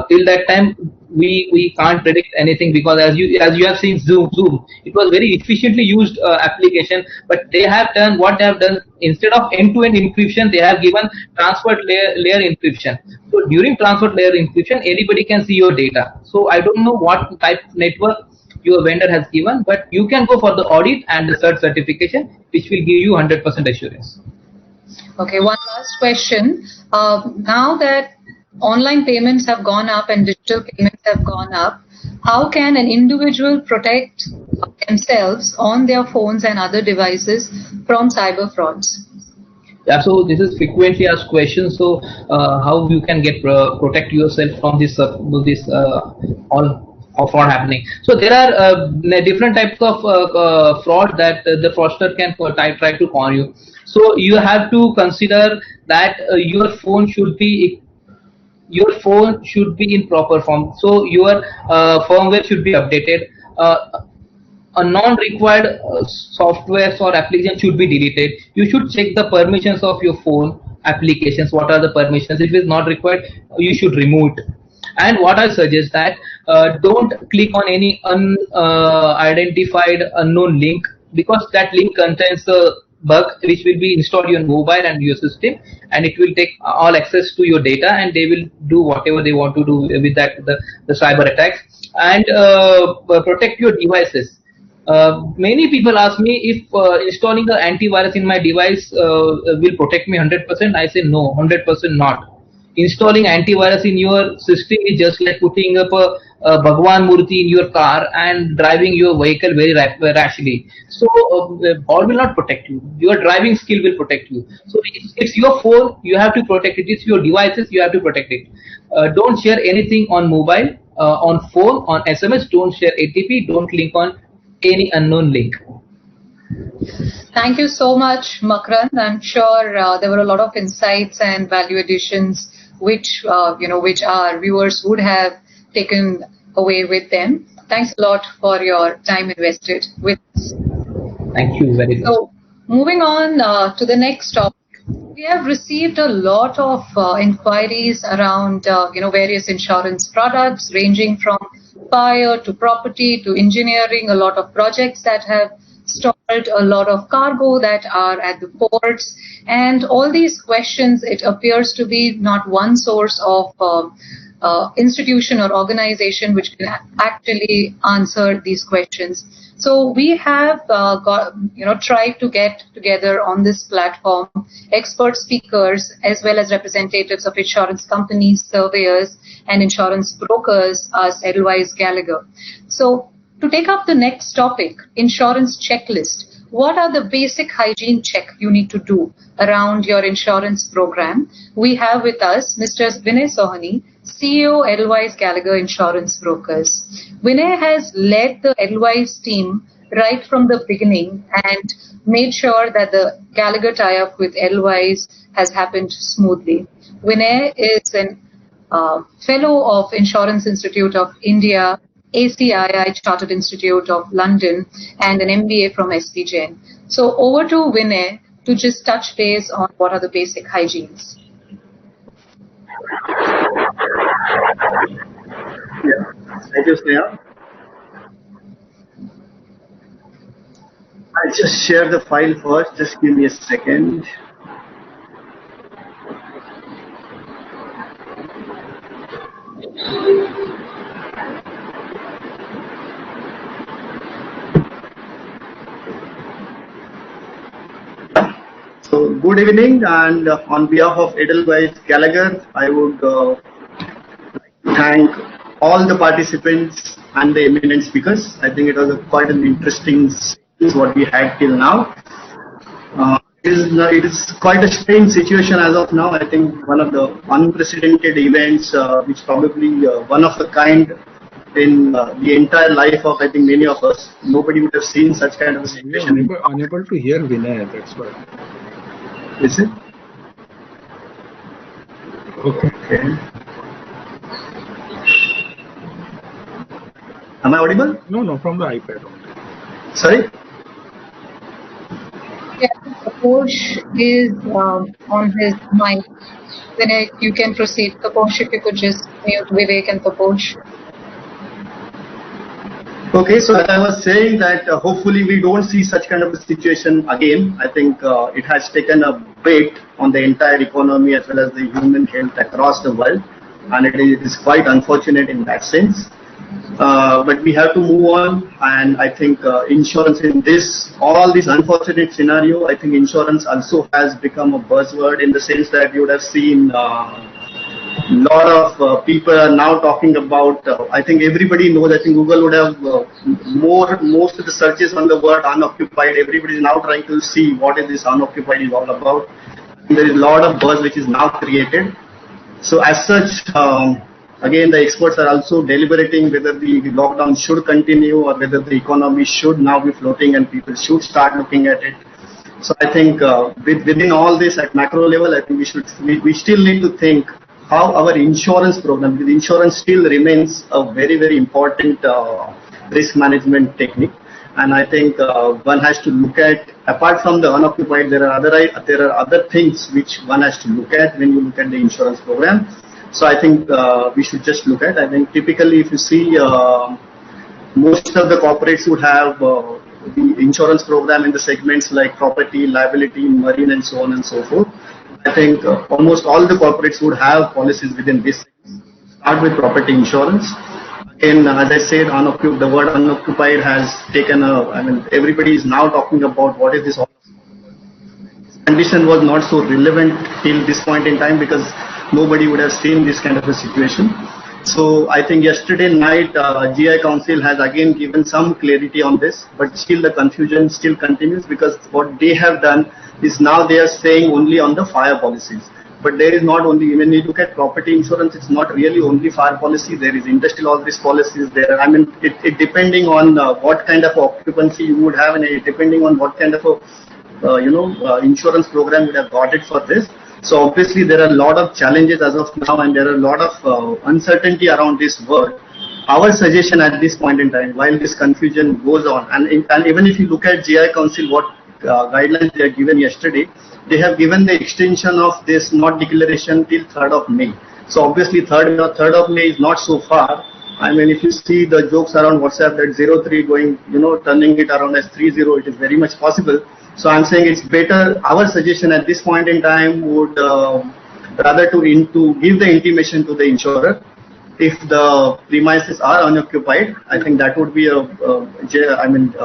Till that time, we can't predict anything, because as you have seen Zoom, it was very efficiently used application, but they have done what they have done. Instead of end-to-end encryption, they have given transport layer encryption. So during transport layer encryption, anybody can see your data. So I don't know what type of network your vendor has given, but you can go for the audit and the CERT certification, which will give you 100% assurance. Okay, one last question. Now that online payments have gone up and digital payments have gone up, how can an individual protect themselves on their phones and other devices from cyber frauds? Yeah, so this is frequently asked questions. So how you can get protect yourself from this all fraud happening? So there are different types of fraud that the fraudster can try to con you. So you have to consider that your phone should be in proper form. So your firmware should be updated. A non-required software or application should be deleted. You should check the permissions of your phone applications. What are the permissions? If it is not required, you should remove it. And what I suggest that don't click on any unidentified unknown link, because that link contains a bug which will be installed on your mobile and your system, and it will take all access to your data, and they will do whatever they want to do with that, the cyber attacks. And protect your devices. Many people ask me if installing the antivirus in my device will protect me 100%. I say no, 100% not. Installing antivirus in your system is just like putting up a Bhagwan Murti in your car and driving your vehicle very rashly. So God will not protect you. Your driving skill will protect you. So it's your phone, you have to protect it. It's your devices, you have to protect it. Don't share anything on mobile, on phone, on SMS. Don't share ATP. Don't link on any unknown link. Thank you so much, Makarand. I'm sure there were a lot of insights and value additions which which our viewers would have taken away with them. Thanks a lot for your time invested with us. Thank you very much. So, moving on to the next topic, we have received a lot of inquiries around various insurance products, ranging from fire to property to engineering. A lot of projects that have stalled, a lot of cargo that are at the ports, and all these questions, it appears to be not one source of institution or organization which can actually answer these questions. So we have tried to get together on this platform expert speakers as well as representatives of insurance companies, surveyors, and insurance brokers as Edelweiss Gallagher. So to take up the next topic, insurance checklist. What are the basic hygiene check you need to do around your insurance program? We have with us Mr. Vinay Sohani, CEO Edelweiss Gallagher Insurance Brokers. Vinay has led the Edelweiss team right from the beginning and made sure that the Gallagher tie-up with Edelweiss has happened smoothly. Vinay is an fellow of Insurance Institute of India, ACII Chartered Institute of London, and an MBA from SP Jain. So over to Vinay to just touch base on what are the basic hygienes. Yeah. Thank you, Sneha. I'll just share the file first. Just give me a second. So, good evening, and on behalf of Edelweiss Gallagher, I would like to thank all the participants and the eminent speakers. I think it was quite an interesting series what we had till now. It is quite a strange situation as of now. I think one of the unprecedented events, which probably one of the kind in the entire life of, I think, many of us. Nobody would have seen such kind of a situation. We are unable to hear Vinay, that's why. Is it? Okay. Am I audible? No, from the iPad only. Sorry? Yeah, Kaposh is on his mic. Vinay, you can proceed. Kaposh, if you could just mute Vivek and Kaposh. Okay, so as I was saying that hopefully we don't see such kind of a situation again. I think it has taken a bait on the entire economy as well as the human health across the world, and it is quite unfortunate in that sense. But we have to move on, and I think insurance in all this unfortunate scenario, I think insurance also has become a buzzword in the sense that you would have seen lot of people are now talking about, I think everybody knows, I think Google would have most of the searches on the word unoccupied. Everybody is now trying to see what is this unoccupied is all about. There is a lot of buzz which is now created. So as such, again, the experts are also deliberating whether the lockdown should continue or whether the economy should now be floating and people should start looking at it. So I think within all this at macro level, I think we still need to think how our insurance program, because insurance still remains a very, very important risk management technique. And I think one has to look at, apart from the unoccupied, there are other things which one has to look at when you look at the insurance program. So I think we should just look at. I think typically, if you see, most of the corporates would have the insurance program in the segments like property, liability, marine, and so on and so forth. I think almost all the corporates would have policies within this segment. Start with property insurance. Again, as I said, the word unoccupied has taken everybody is now talking about what is this. This condition was not so relevant till this point in time because nobody would have seen this kind of a situation. So I think yesterday night, GI Council has again given some clarity on this, but still the confusion still continues because what they have done is now they are saying only on the fire policies. But there is not only, when you look at property insurance, it's not really only fire policy. There is industrial all risk policies there. I mean, it depending on what kind of occupancy you would have, and depending on what kind of a insurance program you would have got it for this. So obviously there are a lot of challenges as of now, and there are a lot of uncertainty around this work. Our suggestion at this point in time, while this confusion goes on, and even if you look at GI Council, what guidelines they have given yesterday, they have given the extension of this not declaration till 3rd of May. So obviously 3rd of May is not so far. I mean, if you see the jokes around WhatsApp that 03 going, turning it around as 30, it is very much possible. So I'm saying it's better. Our suggestion at this point in time would rather to give the intimation to the insurer. If the premises are unoccupied, I think that would be so insured. I mean,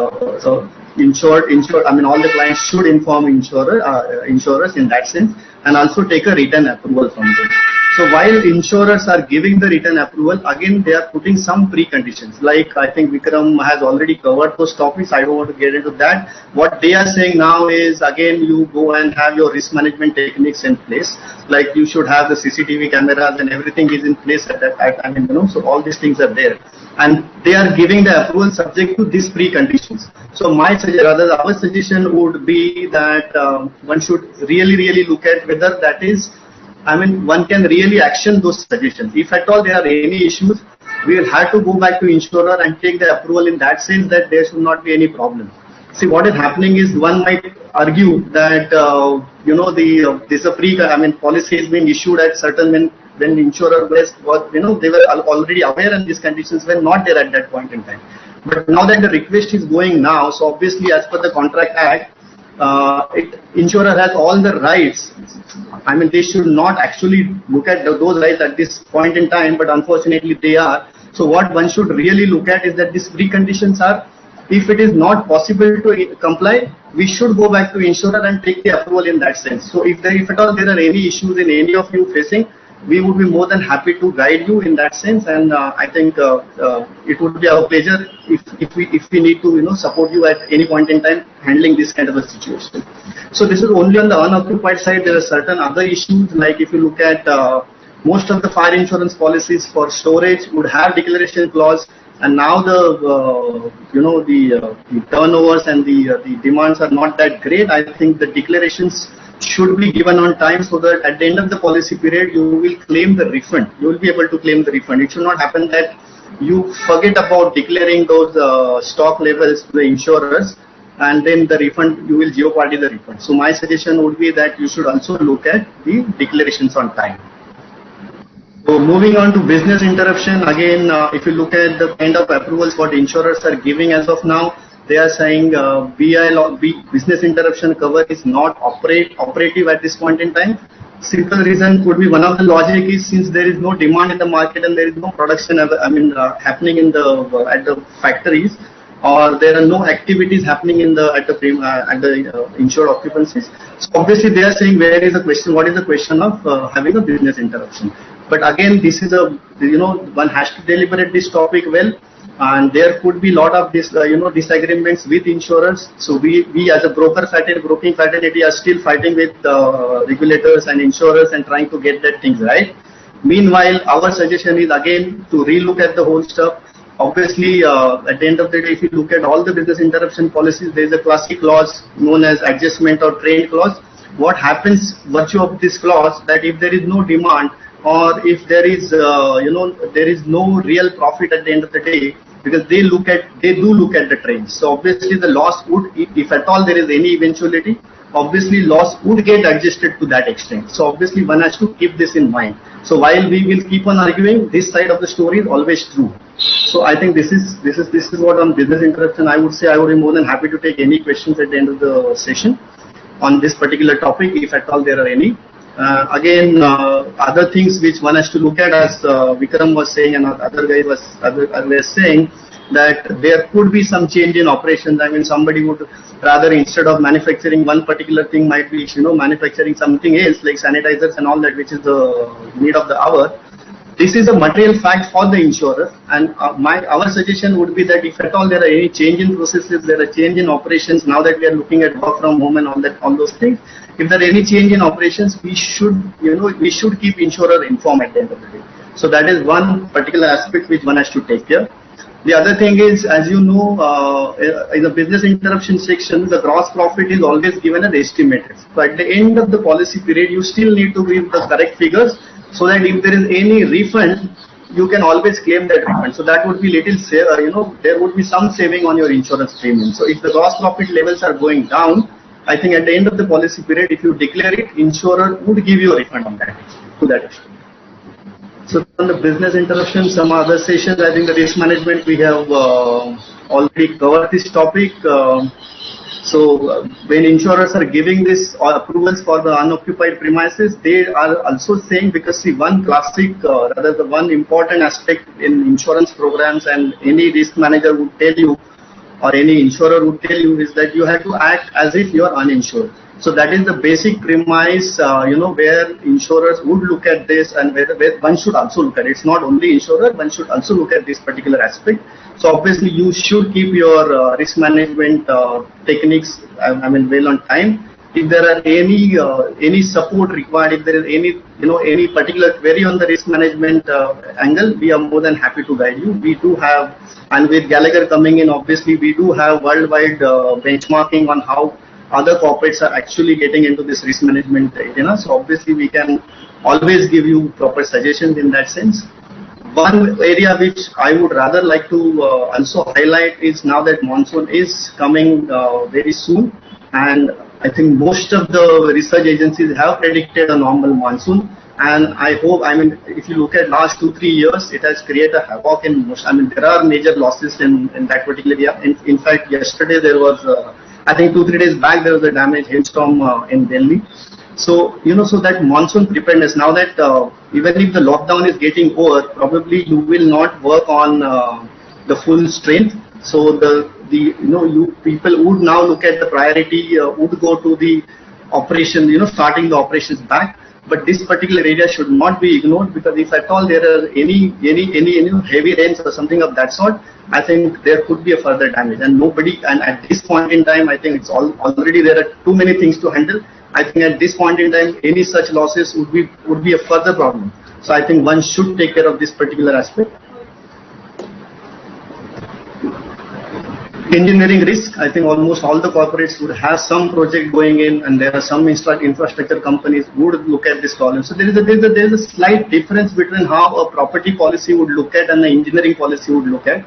all the clients should inform insurers in that sense, and also take a written approval from them. So while insurers are giving the written approval, again they are putting some preconditions. Like I think Vikram has already covered those topics. I don't want to get into that. What they are saying now is, again, you go and have your risk management techniques in place. Like you should have the CCTV cameras and everything is in place at that. So all these things are there. And they are giving the approval subject to these preconditions. So our suggestion would be that one should really look at whether that is, one can really action those suggestions. If at all there are any issues, we will have to go back to insurer and take the approval in that sense that there should not be any problem. See, what is happening is one might argue that there's a policy has been issued at certain when the insurer was they were already aware and these conditions were not there at that point in time. But now that the request is going now, so obviously as per the Contract Act, insurer has all the rights. I mean, they should not actually look at those rights at this point in time, but unfortunately they are. So what one should really look at is that these preconditions are, if it is not possible to comply, we should go back to insurer and take the approval in that sense. So if at all there are any issues in any of you facing, we would be more than happy to guide you in that sense, and I think it would be our pleasure if we need to support you at any point in time handling this kind of a situation. So this is only on the unoccupied side. There are certain other issues, like if you look at most of the fire insurance policies for storage would have declaration clause, and now the turnovers and the demands are not that great. I think the declarations should be given on time so that at the end of the policy period you will claim the refund. You will be able to claim the refund. It should not happen that you forget about declaring those stock levels to the insurers and then the refund, you will jeopardy the refund. So my suggestion would be that you should also look at the declarations on time. So moving on to business interruption, again, if you look at the kind of approvals what insurers are giving as of now, they are saying business interruption cover is not operative at this point in time. Simple reason could be, one of the logic is, since there is no demand in the market and there is no production happening at the factories, or there are no activities happening at the insured occupancies. So obviously they are saying what is the question of having a business interruption. But again, this is one has to deliberate this topic well. and there could be a lot of disagreements with insurers. So we as a broking fraternity are still fighting with regulators and insurers and trying to get that things right. Meanwhile, our suggestion is again to relook at the whole stuff. Obviously, at the end of the day, if you look at all the business interruption policies, there is a classic clause known as adjustment or trend clause. What happens virtue of this clause, that if there is no demand or if there is there is no real profit at the end of the day, because they do look at the trends. So obviously the loss would, if at all there is any eventuality, obviously loss would get adjusted to that extent. So obviously one has to keep this in mind. So while we will keep on arguing, this side of the story is always true. So I think this is what on business interruption I would say. I would be more than happy to take any questions at the end of the session on this particular topic, if at all there are any. Again, other things which one has to look at, as Vikram was saying and other guy was saying, that there could be some change in operations. I mean, somebody would rather, instead of manufacturing one particular thing, might be manufacturing something else like sanitizers and all that, which is the need of the hour. This is a material fact for the insurer, and our suggestion would be that if at all there are any change in processes, there are change in operations, now that we are looking at work from home and all those things, if there are any change in operations, we should keep insurer informed at the end of the day. So that is one particular aspect which one has to take care. The other thing is, as you know, in the business interruption section, the gross profit is always given as estimated. So at the end of the policy period, you still need to give the correct figures, so that if there is any refund, you can always claim that refund. So that would be little, there would be some saving on your insurance premium. So if the gross profit levels are going down, I think at the end of the policy period, if you declare it, insurer would give you a refund on that, to that extent. So on the business interruption, some other sessions, I think the risk management, we have already covered this topic. So when insurers are giving this approvals for the unoccupied premises, they are also saying, because see, one classic, rather the one important aspect in insurance programs, and any risk manager would tell you, or any insurer would tell you, is that you have to act as if you are uninsured. So that is the basic premise, where insurers would look at this, and where one should also look at it. It's not only insurer, one should also look at this particular aspect. So obviously you should keep your risk management techniques, well on time. If there are any support required, if there is any particular query on the risk management angle, we are more than happy to guide you. We do have, and with Gallagher coming in, obviously we do have worldwide benchmarking on how other corporates are actually getting into this risk management arena. So obviously we can always give you proper suggestions in that sense. One area which I would rather like to also highlight is, now that monsoon is coming very soon, and I think most of the research agencies have predicted a normal monsoon. And I hope, if you look at last 2-3 years, it has created a havoc in most, there are major losses in that particular area. In fact, yesterday there was, I think 2-3 days back, there was a damaged hailstorm in Delhi. So, so that monsoon preparedness, now that even if the lockdown is getting over, probably you will not work on the full strength. So you people would now look at the priority, would go to the operation, starting the operations back. But this particular area should not be ignored, because if at all there are any heavy rains or something of that sort, I think there could be a further damage. And at this point in time, I think it's already there are too many things to handle. I think at this point in time, any such losses would be a further problem. So I think one should take care of this particular aspect. Engineering risk, I think almost all the corporates would have some project going in, and there are some infrastructure companies who would look at this problem. So there is a slight difference between how a property policy would look at and the engineering policy would look at.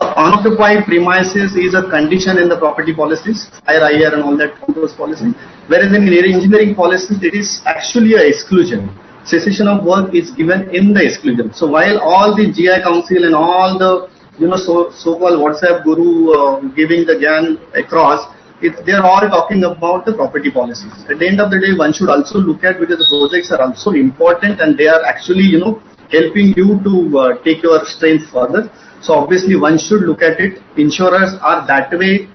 Unoccupied premises is a condition in the property policies, IR and all those policies, whereas in engineering policies it is actually an exclusion. Cessation of work is given in the exclusion. So while all the GI Council and all the so-called WhatsApp guru giving the GAN across, they are all talking about the property policies. At the end of the day, one should also look at, because the projects are also important and they are actually helping you to take your strength further. So obviously one should look at it. Insurers are that way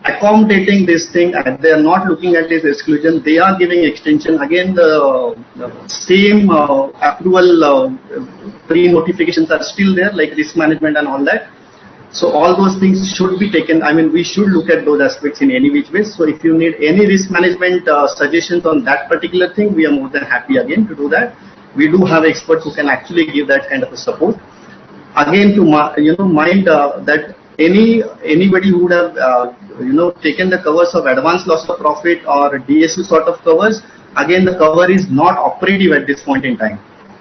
accommodating this thing, and they are not looking at this exclusion. They are giving extension. Again, the same approval pre-notifications are still there, like risk management and all that. So all those things should be taken. I mean, we should look at those aspects in any which way. So if you need any risk management suggestions on that particular thing, we are more than happy again to do that. We do have experts who can actually give that kind of a support. Again, to mind that anybody who would have taken the covers of advanced loss of profit or DSU sort of covers, again the cover is not operative at this point in time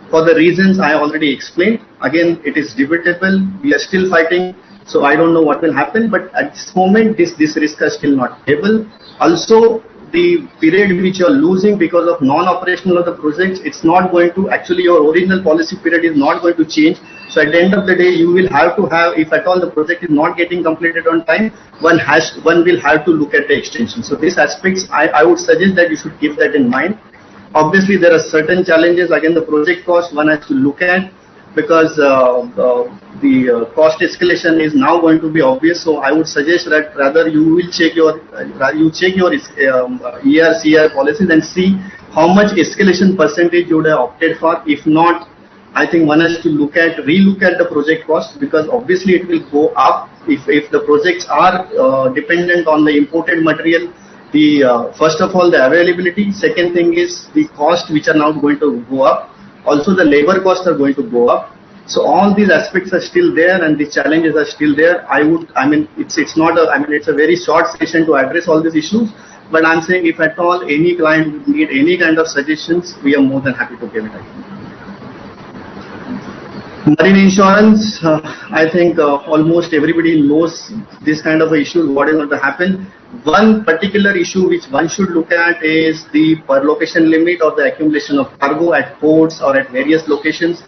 for the reasons I already explained. Again, it is debatable. We are still fighting. So I don't know what will happen, but at this moment, this risk is still not stable. Also, the period which you are losing because of non-operational of the projects, it's not going to, actually your original policy period is not going to change. So at the end of the day, you will have to have, if at all the project is not getting completed on time, one will have to look at the extension. So these aspects, I would suggest that you should keep that in mind. Obviously, there are certain challenges. Again, the project cost one has to look at, because the cost escalation is now going to be obvious. So I would suggest that rather you will check your ER/CR policies and see how much escalation percentage you would have opted for. If not, I think one has to relook at the project cost, because obviously it will go up if the projects are dependent on the imported material. First of all, the availability. Second thing is the cost, which are now going to go up. Also, the labor costs are going to go up. So all these aspects are still there, and the challenges are still there. It's a very short session to address all these issues. But I'm saying, if at all any client would need any kind of suggestions, we are more than happy to give it. Marine insurance, I think almost everybody knows this kind of issue, what is going to happen. One particular issue which one should look at is the per location limit or the accumulation of cargo at ports or at various locations.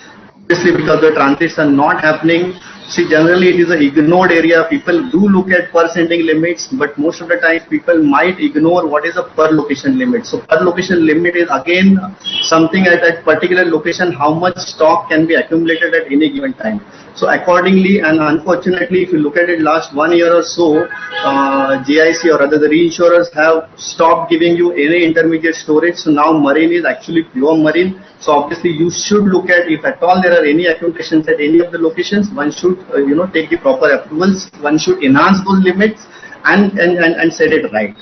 Obviously, because the transits are not happening. See, generally it is an ignored area. People do look at per sending limits, but most of the time people might ignore what is a per location limit. So per location limit is again something at that particular location, how much stock can be accumulated at any given time. So accordingly, and unfortunately, if you look at it last 1 year or so, GIC or rather the reinsurers have stopped giving you any intermediate storage. So now marine is actually pure marine. So obviously you should look at, if at all there are any accumulations at any of the locations, one should take the proper approvals. One should enhance those limits and set it right.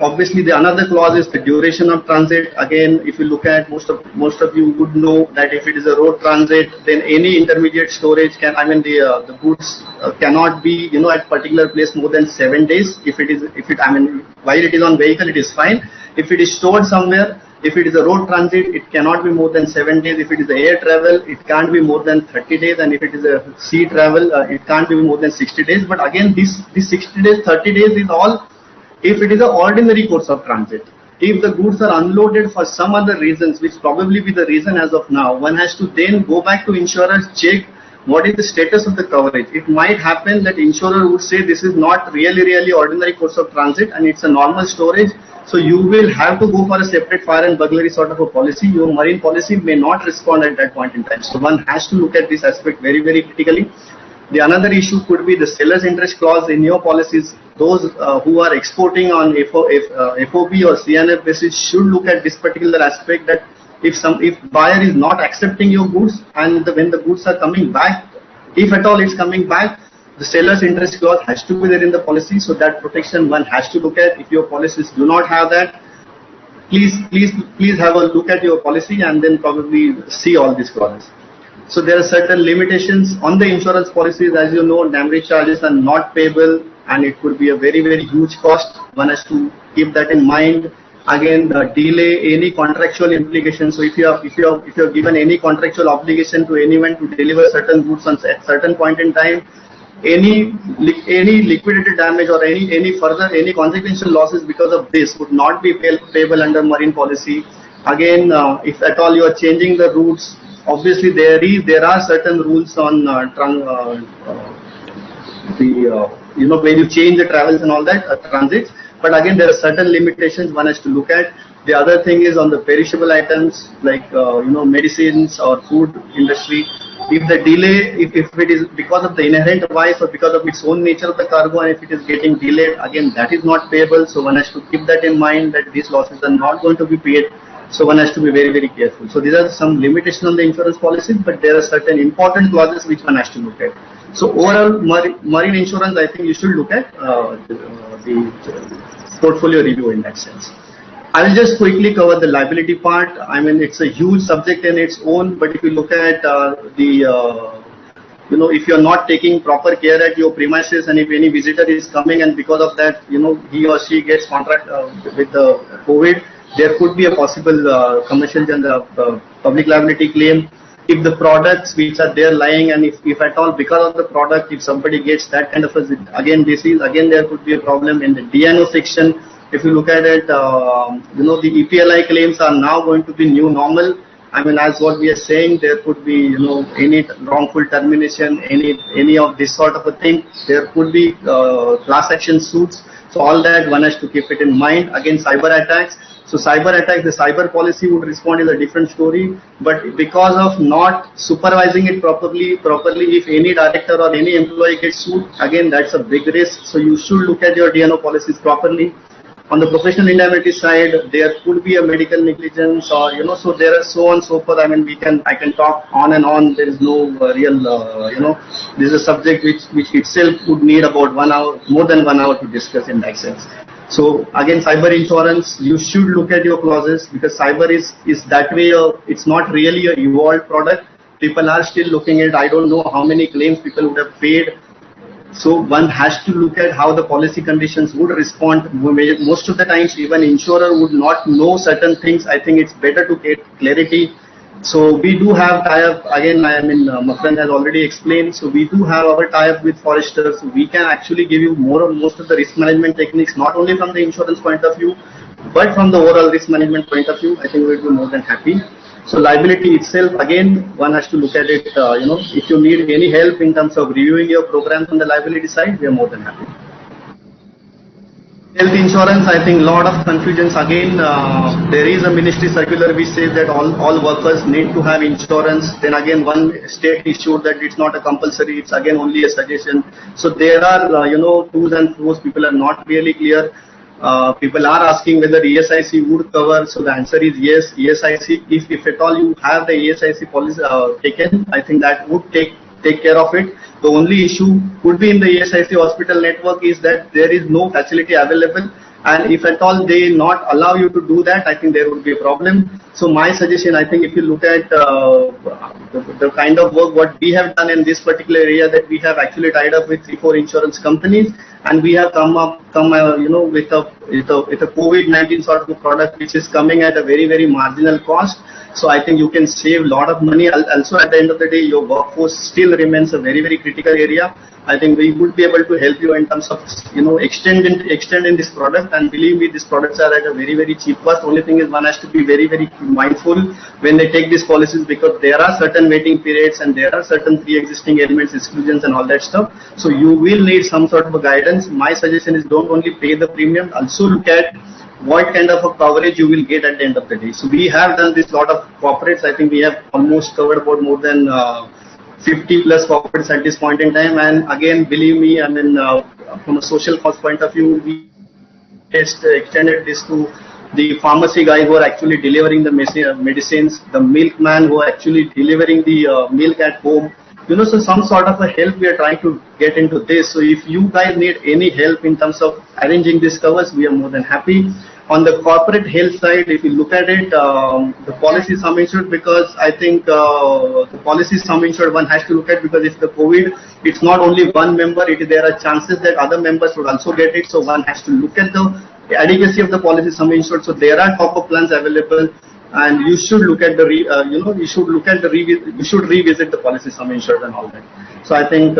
Obviously, the another clause is the duration of transit. Again, if you look at, most of you would know that if it is a road transit, then any intermediate storage the goods cannot be at particular place more than 7 days. While it is on vehicle, it is fine. If it is stored somewhere, if it is a road transit, it cannot be more than 7 days. If it is air travel, it can't be more than 30 days. And if it is a sea travel, it can't be more than 60 days. But again, this 60 days, 30 days is all if it is an ordinary course of transit. If the goods are unloaded for some other reasons, which probably be the reason as of now, one has to then go back to insurers, check what is the status of the coverage. It might happen that insurer would say this is not really ordinary course of transit and it's a normal storage. So you will have to go for a separate fire and burglary sort of a policy. Your marine policy may not respond at that point in time. So one has to look at this aspect very, very critically. The another issue could be the seller's interest clause in your policies. Those who are exporting on FOB or CNF basis should look at this particular aspect, that if buyer is not accepting your goods and when the goods are coming back, if at all it's coming back, the seller's interest clause has to be there in the policy. So that protection one has to look at. If your policies do not have that, please have a look at your policy and then probably see all these clauses. So there are certain limitations on the insurance policies. As you know, damage charges are not payable and it could be a very, very huge cost. One has to keep that in mind. Again, delay any contractual implications. So if you have given any contractual obligation to anyone to deliver certain goods at certain point in time, any liquidated damage or any consequential losses because of this would not be payable under marine policy. Again, if at all you are changing the routes, obviously there are certain rules on when you change the travels and all that transits. But again, there are certain limitations one has to look at. The other thing is on the perishable items like medicines or food industry. if the delay, if it is because of the inherent vice or because of its own nature of the cargo, and if it is getting delayed, again, that is not payable. So one has to keep that in mind, that these losses are not going to be paid. So one has to be very, very careful. So these are some limitations on the insurance policies, but there are certain important clauses which one has to look at. So overall, marine insurance, I think you should look at the portfolio review in that sense. I will just quickly cover the liability part. I mean, it's a huge subject in its own, but if you look at if you're not taking proper care at your premises, and if any visitor is coming and because of that, he or she gets contract with the COVID, there could be a possible commercial and public liability claim. If the products which are there lying, and if at all because of the product, if somebody gets that kind of again there could be a problem in the DNO section. If you look at it, the EPLI claims are now going to be new normal. I mean, as what we are saying, there could be, any wrongful termination, any of this sort of a thing. There could be class action suits. So all that one has to keep it in mind. Again, cyber attacks. So cyber attacks, the cyber policy would respond is a different story. But because of not supervising it properly, if any director or any employee gets sued, again, that's a big risk. So you should look at your DNO policies properly. On the professional indemnity side, there could be a medical negligence, or so there are so on and so forth. I mean, I can talk on and on. There is no real, this is a subject which itself would need about 1 hour, more than 1 hour to discuss in that sense. So again, cyber insurance, you should look at your clauses, because cyber is that way. It's not really a evolved product. People are still looking at, I don't know how many claims people would have paid. So one has to look at how the policy conditions would respond. Most of the times, even insurer would not know certain things. I think it's better to get clarity. So we do have tie-up. Again, Makarand has already explained. So we do have our tie-up with foresters. So we can actually give you most of the risk management techniques, not only from the insurance point of view, but from the overall risk management point of view. I think we'll be more than happy. So liability itself, again, one has to look at it, if you need any help in terms of reviewing your programs on the liability side, we are more than happy. Health insurance, I think a lot of confusions. Again, there is a ministry circular which says that all workers need to have insurance. Then again, one state issued that it's not a compulsory, it's again only a suggestion. So there are, do's and fro's, people are not really clear. People are asking whether ESIC would cover. So the answer is yes, ESIC. If at all you have the ESIC policy taken, I think that would take care of it. The only issue could be in the ESIC hospital network is that there is no facility available, and if at all they not allow you to do that, I think there would be a problem. So my suggestion, I think if you look at the kind of work what we have done in this particular area, that we have actually tied up with 3-4 insurance companies, and we have come with a COVID-19 sort of a product which is coming at a very, very marginal cost. So I think you can save a lot of money. Also, at the end of the day, your workforce still remains a very, very critical area. I think we would be able to help you in terms of extending this product. And believe me, these products are at a very, very cheap cost. Only thing is one has to be very, very mindful when they take these policies, because there are certain waiting periods and there are certain pre-existing elements, exclusions and all that stuff. So you will need some sort of a guidance. My suggestion is don't only pay the premium, also look at what kind of a coverage you will get at the end of the day. So we have done this lot of corporates. I think we have almost covered about more than 50 plus corporates at this point in time. And again, believe me, from a social cost point of view, we just extended this to the pharmacy guy who are actually delivering the medicines, the milkman who are actually delivering the milk at home. So some sort of a help we are trying to get into this. So if you guys need any help in terms of arranging these covers, we are more than happy. On the corporate health side, if you look at it, the policy sum insured, because I think the policy sum insured one has to look at, because if the COVID, it's not only one member, there are chances that other members would also get it. So one has to look at the adequacy of the policy sum insured. So there are top-up plans available, and you should look at you should revisit the policy sum insured and all that. So I think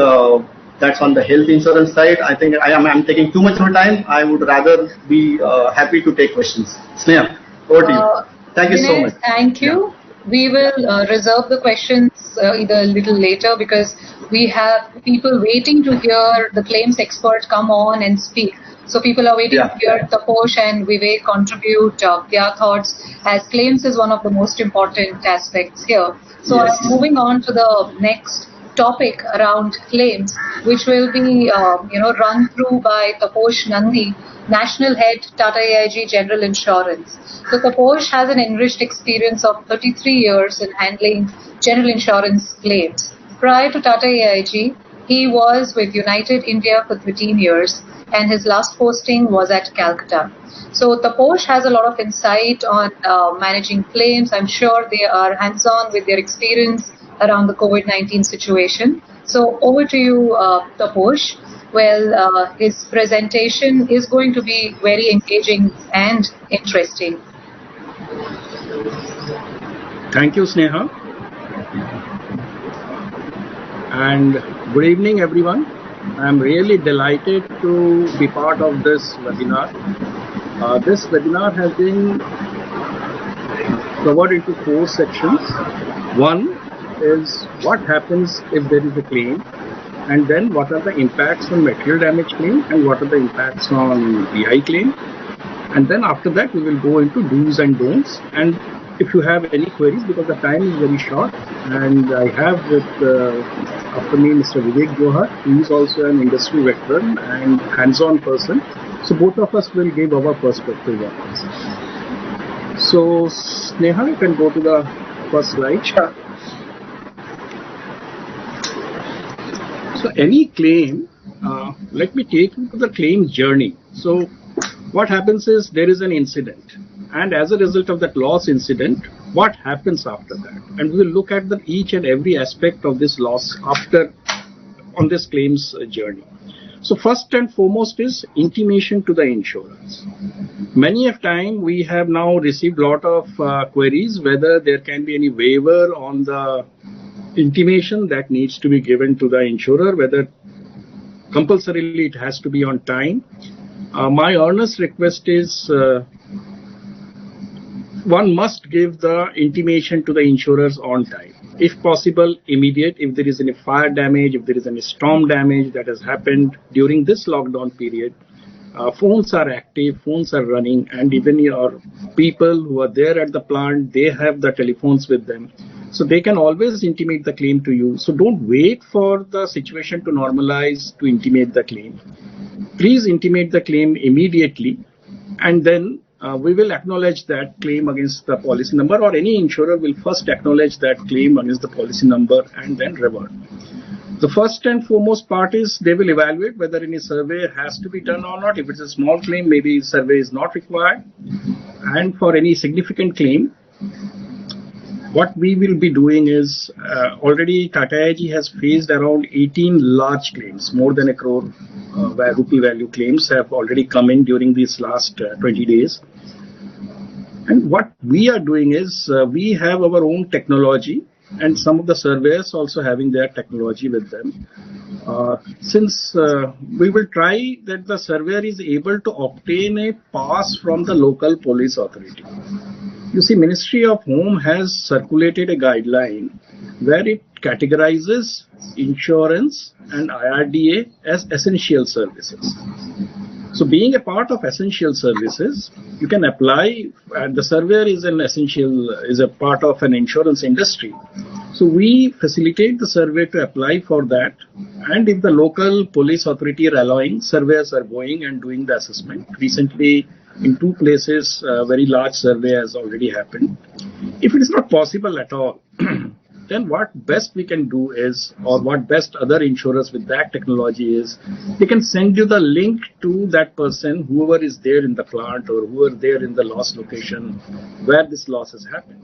that's on the health insurance side. I think I'm taking too much more time. I would rather be happy to take questions. Sneha, over to you. Thank you so much. Thank you. Yeah. We will reserve the questions either a little later, because we have people waiting to hear the claims expert come on and speak. So people are waiting Yeah. to hear Taposh and Vivek contribute their thoughts, as claims is one of the most important aspects here. So Yes. I'm moving on to the next topic around claims, which will be run through by Taposh Nandi, National Head, Tata AIG General Insurance. So Taposh has an enriched experience of 33 years in handling general insurance claims. Prior to Tata AIG, he was with United India for 13 years, and his last posting was at Calcutta. So Taposh has a lot of insight on managing claims. I'm sure they are hands-on with their experience around the COVID-19 situation. So over to you, Taposh. Well, his presentation is going to be very engaging and interesting. Thank you, Sneha. And good evening, everyone. I'm really delighted to be part of this webinar. This webinar has been covered into 4 sections. One is what happens if there is a claim, and then what are the impacts on material damage claim and what are the impacts on PI claim. And then after that, we will go into do's and don'ts. And if you have any queries, because the time is very short, and I have with after me Mr. Vivek Johar, who is also an industry veteran and hands-on person. So both of us will give our perspective on this. So Sneha, you can go to the first slide. Sure. So any claim, let me take you to the claim journey. So what happens is there is an incident, and as a result of that loss incident, what happens after that? And we will look at each and every aspect of this loss on this claims journey. So first and foremost is intimation to the insurers. Many of time we have now received a lot of queries whether there can be any waiver on the intimation that needs to be given to the insurer, whether compulsorily it has to be on time. My earnest request is one must give the intimation to the insurers on time. If possible, immediate. If there is any fire damage, if there is any storm damage that has happened during this lockdown period, phones are active, phones are running, and even your people who are there at the plant, they have the telephones with them. So they can always intimate the claim to you. So don't wait for the situation to normalize to intimate the claim. Please intimate the claim immediately, and then we will acknowledge that claim against the policy number, or any insurer will first acknowledge that claim against the policy number and then revert. The first and foremost part is they will evaluate whether any survey has to be done or not. If it's a small claim, maybe survey is not required. And for any significant claim, what we will be doing is already Tata AIG has faced around 18 large claims, more than a crore rupee value claims have already come in during these last 20 days. And what we are doing is we have our own technology, and some of the surveyors also having their technology with them. Since we will try that the surveyor is able to obtain a pass from the local police authority. You see, Ministry of Home has circulated a guideline where it categorizes insurance and IRDA as essential services. So being a part of essential services, you can apply, and the surveyor is is a part of an insurance industry. So we facilitate the survey to apply for that, and if the local police authority are allowing, surveyors are going and doing the assessment. Recently, in 2 places, a very large survey has already happened. If it is not possible at all, then what best we can do is, or what best other insurers with that technology is, they can send you the link to that person, whoever is there in the plant or whoever there in the loss location where this loss has happened.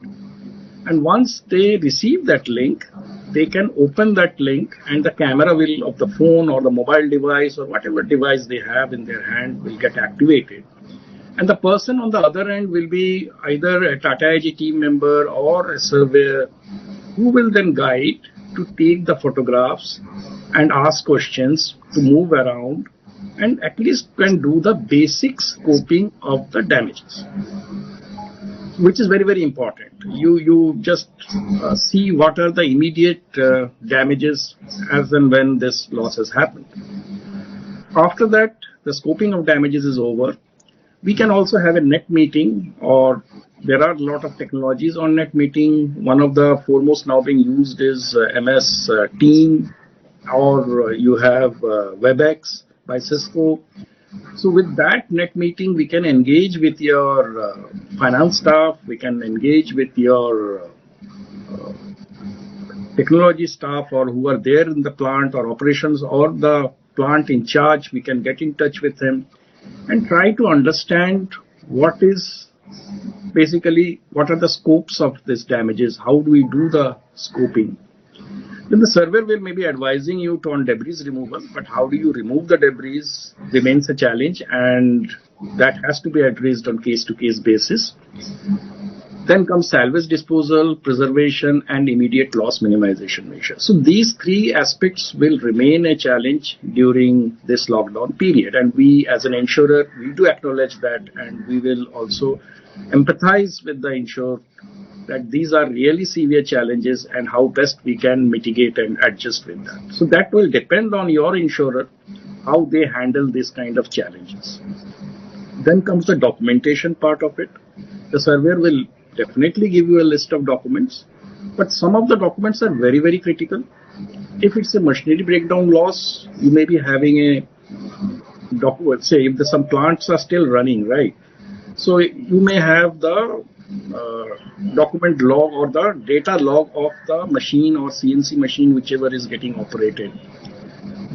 And once they receive that link, they can open that link, and the camera will of the phone or the mobile device or whatever device they have in their hand will get activated. And the person on the other end will be either a Tata AIG team member or a surveyor who will then guide to take the photographs and ask questions, to move around, and at least can do the basic scoping of the damages, which is very, very important. You just see what are the immediate damages as and when this loss has happened. After that, the scoping of damages is over, we can also have a net meeting, or there are a lot of technologies on net meeting. One of the foremost now being used is MS Team, or you have WebEx by Cisco. So with that net meeting, we can engage with your finance staff, we can engage with your technology staff, or who are there in the plant or operations or the plant in charge. We can get in touch with him and try to understand what is basically, what are the scopes of these damages, how do we do the scoping. Then the surveyor will maybe advising you on debris removal, but how do you remove the debris remains a challenge, and that has to be addressed on case-to-case basis. Then comes salvage disposal, preservation, and immediate loss minimization measures. So these three aspects will remain a challenge during this lockdown period. And we, as an insurer, we do acknowledge that, and we will also empathize with the insured that these are really severe challenges and how best we can mitigate and adjust with that. So that will depend on your insurer, how they handle this kind of challenges. Then comes the documentation part of it. The surveyor will definitely give you a list of documents, but some of the documents are very, very critical. If it's a machinery breakdown loss, you may be having a document, say if some plants are still running, right? So you may have the document log or the data log of the machine or CNC machine, whichever is getting operated.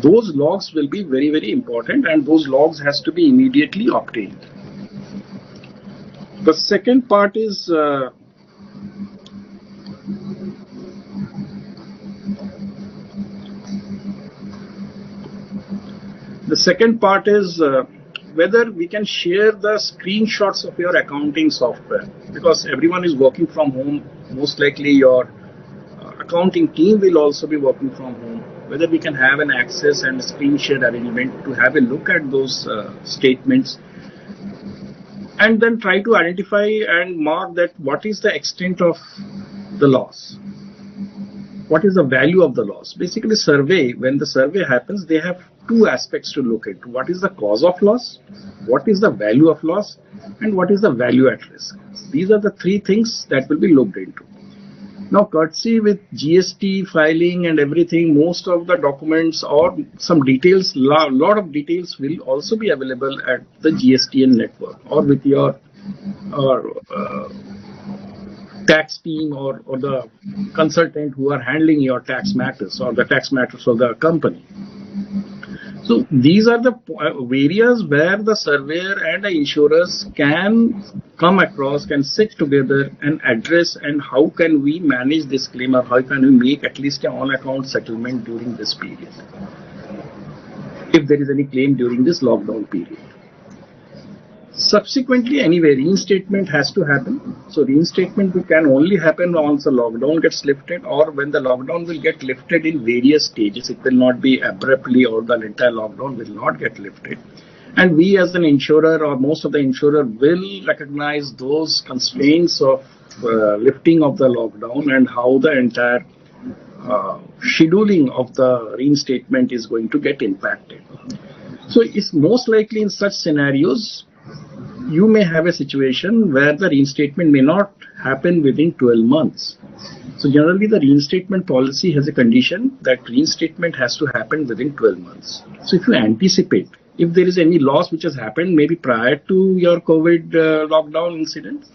Those logs will be very, very important, and those logs has to be immediately obtained. The second part is the second part is whether we can share the screenshots of your accounting software, because everyone is working from home. Most likely your accounting team will also be working from home. Whether we can have an access and a screen share arrangement to have a look at those statements, and then try to identify and mark that what is the extent of the loss, what is the value of the loss. Basically, survey, when the survey happens, they have two aspects to look at. What is the cause of loss, what is the value of loss, and what is the value at risk. These are the three things that will be looked into. Now, courtesy with GST filing and everything, most of the documents or some details, lot of details will also be available at the GSTN network or with your tax team or the consultant who are handling your tax matters or the tax matters of the company. So these are the areas where the surveyor and the insurers can come across, can sit together and address, and how can we manage this claim, or how can we make at least an on-account settlement during this period, if there is any claim during this lockdown period. Subsequently, anyway, reinstatement has to happen. So reinstatement can only happen once the lockdown gets lifted, or when the lockdown will get lifted in various stages. It will not be abruptly, or the entire lockdown will not get lifted. And we as an insurer, or most of the insurer, will recognize those constraints of lifting of the lockdown and how the entire scheduling of the reinstatement is going to get impacted. So it's most likely in such scenarios, you may have a situation where the reinstatement may not happen within 12 months. So generally the reinstatement policy has a condition that reinstatement has to happen within 12 months. So if you anticipate, if there is any loss which has happened maybe prior to your COVID lockdown incident,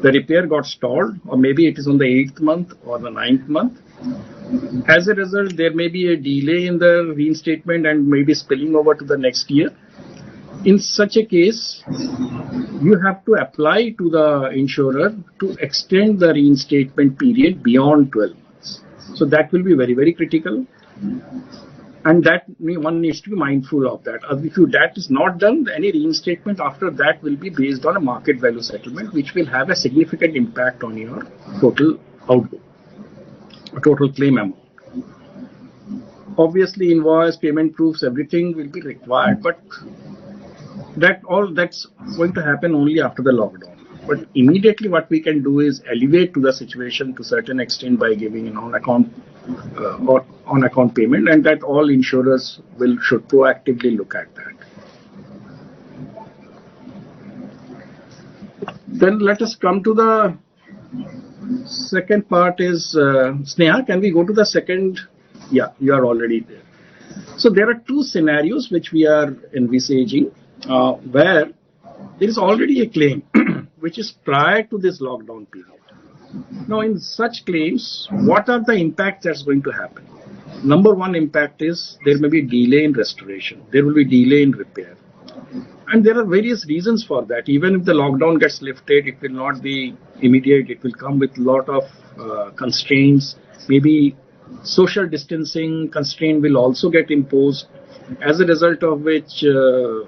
the repair got stalled, or maybe it is on the 8th month or the 9th month. As a result, there may be a delay in the reinstatement and maybe spilling over to the next year. In such a case, you have to apply to the insurer to extend the reinstatement period beyond 12 months. So that will be very, very critical. And that one needs to be mindful of that. If that is not done, any reinstatement after that will be based on a market value settlement, which will have a significant impact on your total outgo, total claim amount. Obviously, invoice, payment proofs, everything will be required, but that's going to happen only after the lockdown. But immediately what we can do is elevate to the situation to a certain extent by giving an on-account payment, and that all insurers should proactively look at that. Then let us come to the second part is, Sneha, can we go to the second? Yeah, you are already there. So there are two scenarios which we are envisaging where there is already a claim which is prior to this lockdown period. Now, in such claims, what are the impacts that's going to happen? Number one impact is there may be delay in restoration. There will be delay in repair. And there are various reasons for that. Even if the lockdown gets lifted, it will not be immediate. It will come with a lot of constraints. Maybe social distancing constraint will also get imposed, as a result of which the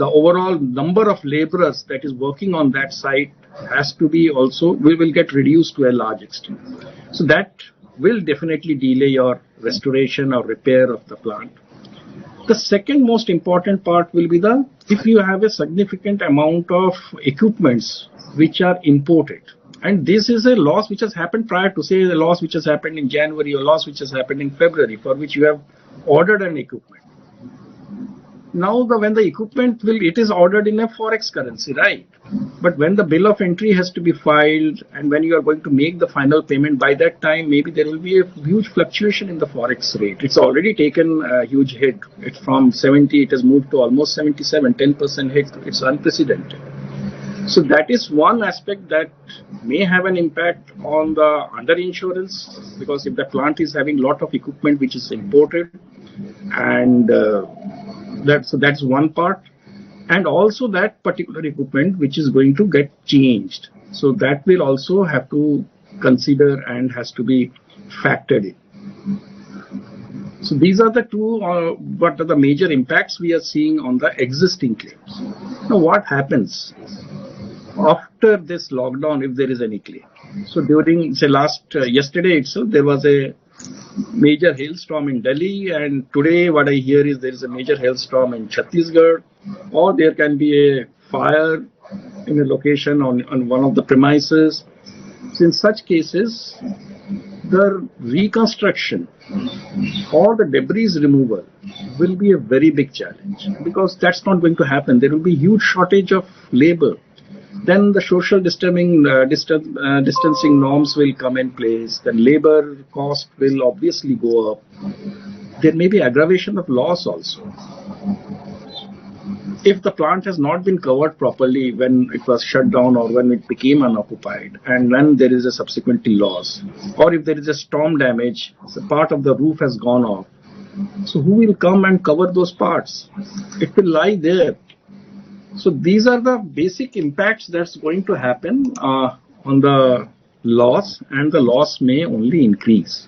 overall number of laborers that is working on that site has to be also, will get reduced to a large extent. So that will definitely delay your restoration or repair of the plant. The second most important part will be if you have a significant amount of equipments which are imported. And this is a loss which has happened prior to, say, the loss which has happened in January or loss which has happened in February, for which you have ordered an equipment. Now, when the equipment it is ordered in a forex currency, right? But when the bill of entry has to be filed and when you are going to make the final payment, by that time, maybe there will be a huge fluctuation in the forex rate. It's already taken a huge hit. It's from 70, it has moved to almost 77, 10% hit. It's unprecedented. So that is one aspect that may have an impact on the underinsurance, because if the plant is having a lot of equipment which is imported, and that's one part, and also that particular equipment which is going to get changed. So that will also have to consider and has to be factored in. So these are the two, what are the major impacts we are seeing on the existing claims. Now what happens after this lockdown if there is any claim? So during, say, yesterday itself, there was a major hailstorm in Delhi, and today what I hear is there is a major hailstorm in Chhattisgarh, or there can be a fire in a location on one of the premises. So in such cases, the reconstruction or the debris removal will be a very big challenge, because that's not going to happen. There will be huge shortage of labor. Then the social distancing norms will come in place. The labor cost will obviously go up. There may be aggravation of loss also. If the plant has not been covered properly when it was shut down or when it became unoccupied, and then there is a subsequently loss, or if there is a storm damage, so part of the roof has gone off. So who will come and cover those parts? It will lie there. So these are the basic impacts that's going to happen on the loss, and the loss may only increase.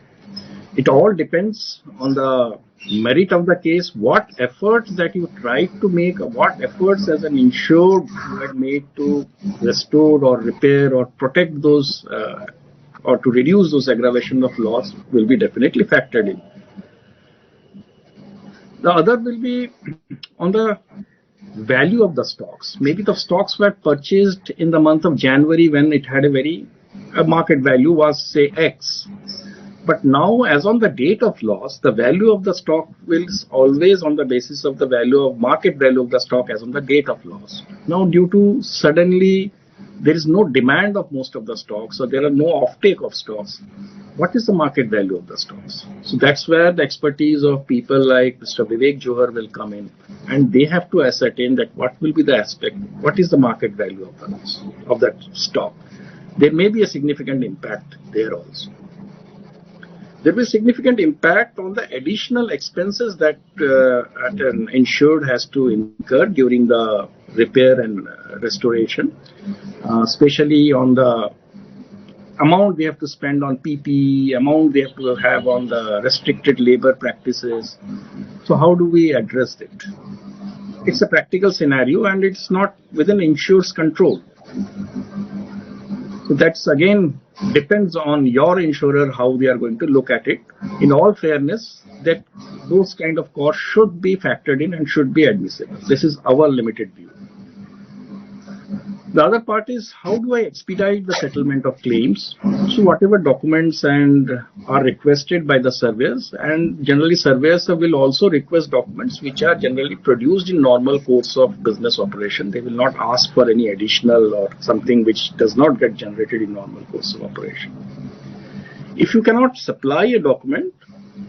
It all depends on the merit of the case, what efforts that you try to make, what efforts as an insured you had made to restore or repair or protect those or to reduce those aggravation of loss will be definitely factored in. The other will be on the value of the stocks. Maybe the stocks were purchased in the month of January when it had a market value was, say, X. But now, as on the date of loss, the value of the stock will always on the basis of the value of market value of the stock as on the date of loss. Now, due to suddenly there is no demand of most of the stocks, so there are no offtake of stocks. What is the market value of the stocks? So that's where the expertise of people like Mr. Vivek Johar will come in, and they have to ascertain that what will be the aspect, what is the market value of that stock. There may be a significant impact there also. There will be significant impact on the additional expenses that an insured has to incur during the repair and restoration, especially on the amount we have to spend on PPE, amount we have to have on the restricted labor practices. So how do we address it? It's a practical scenario and it's not within insured's control. So that's again depends on your insurer how they are going to look at it. In all fairness, that those kind of costs should be factored in and should be admissible. This is our limited view. The other part is how do I expedite the settlement of claims? So whatever documents and are requested by the surveyors, and generally surveyors will also request documents which are generally produced in normal course of business operation. They will not ask for any additional or something which does not get generated in normal course of operation. If you cannot supply a document,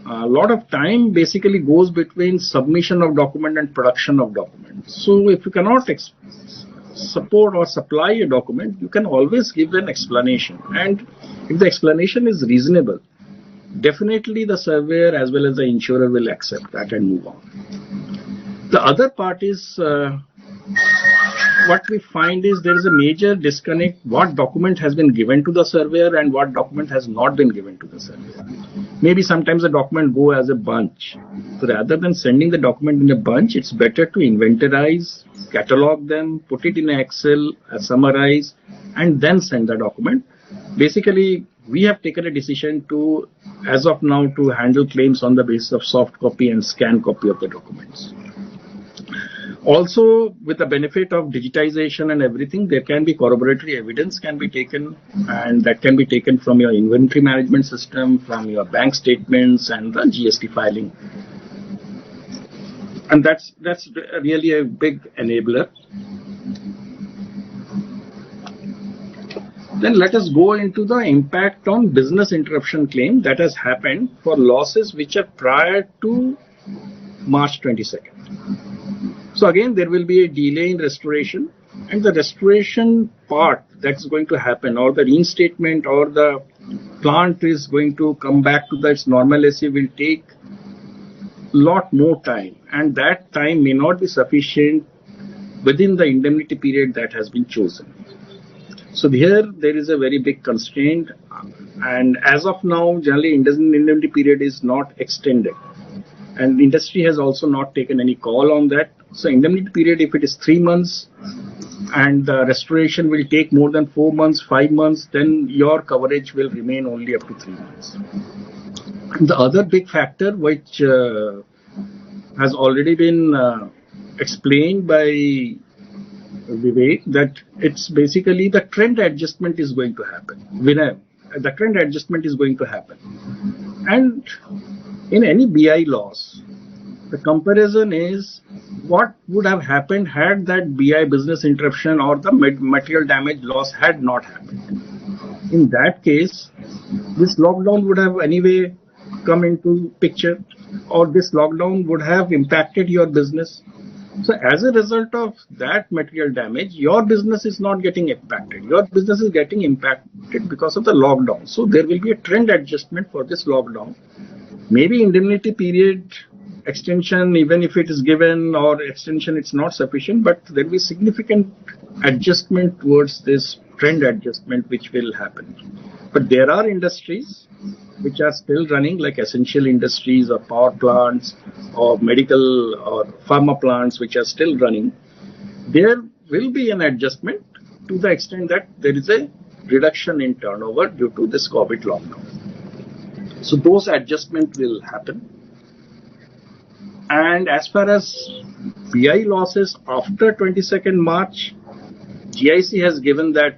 a lot of time basically goes between submission of document and production of document. So if you cannot support or supply a document, you can always give an explanation, and if the explanation is reasonable, definitely the surveyor as well as the insurer will accept that and move on. The other part is what we find is there is a major disconnect what document has been given to the surveyor and what document has not been given to the surveyor. Maybe sometimes the document go as a bunch. So rather than sending the document in a bunch, it's better to inventorize, catalog them, put it in Excel, summarize, and then send the document. Basically, we have taken a decision to, as of now, to handle claims on the basis of soft copy and scan copy of the documents. Also, with the benefit of digitization and everything, there can be corroboratory evidence can be taken, and that can be taken from your inventory management system, from your bank statements and the GST filing. And that's really a big enabler. Then let us go into the impact on business interruption claim that has happened for losses which are prior to March 22nd. So again, there will be a delay in restoration, and the restoration part that's going to happen, or the reinstatement or the plant is going to come back to its normalcy, will take a lot more time, and that time may not be sufficient within the indemnity period that has been chosen. So here there is a very big constraint, and as of now, generally indemnity period is not extended, and the industry has also not taken any call on that. So indemnity period, if it is 3 months and the restoration will take more than 4 months, 5 months, then your coverage will remain only up to 3 months. And the other big factor which has already been explained by Vivek, that it's basically the trend adjustment is going to happen. The trend adjustment is going to happen. And in any BI loss, the comparison is what would have happened had that BI business interruption or the material damage loss had not happened. In that case, this lockdown would have anyway come into picture, or this lockdown would have impacted your business. So as a result of that material damage, your business is not getting impacted. Your business is getting impacted because of the lockdown. So there will be a trend adjustment for this lockdown. Maybe indemnity period extension, even if it is given, or extension, it's not sufficient, but there will be significant adjustment towards this trend adjustment which will happen. But there are industries which are still running, like essential industries or power plants or medical or pharma plants which are still running. There will be an adjustment to the extent that there is a reduction in turnover due to this COVID lockdown. So those adjustments will happen. And as far as BI losses after 22nd March, GIC has given that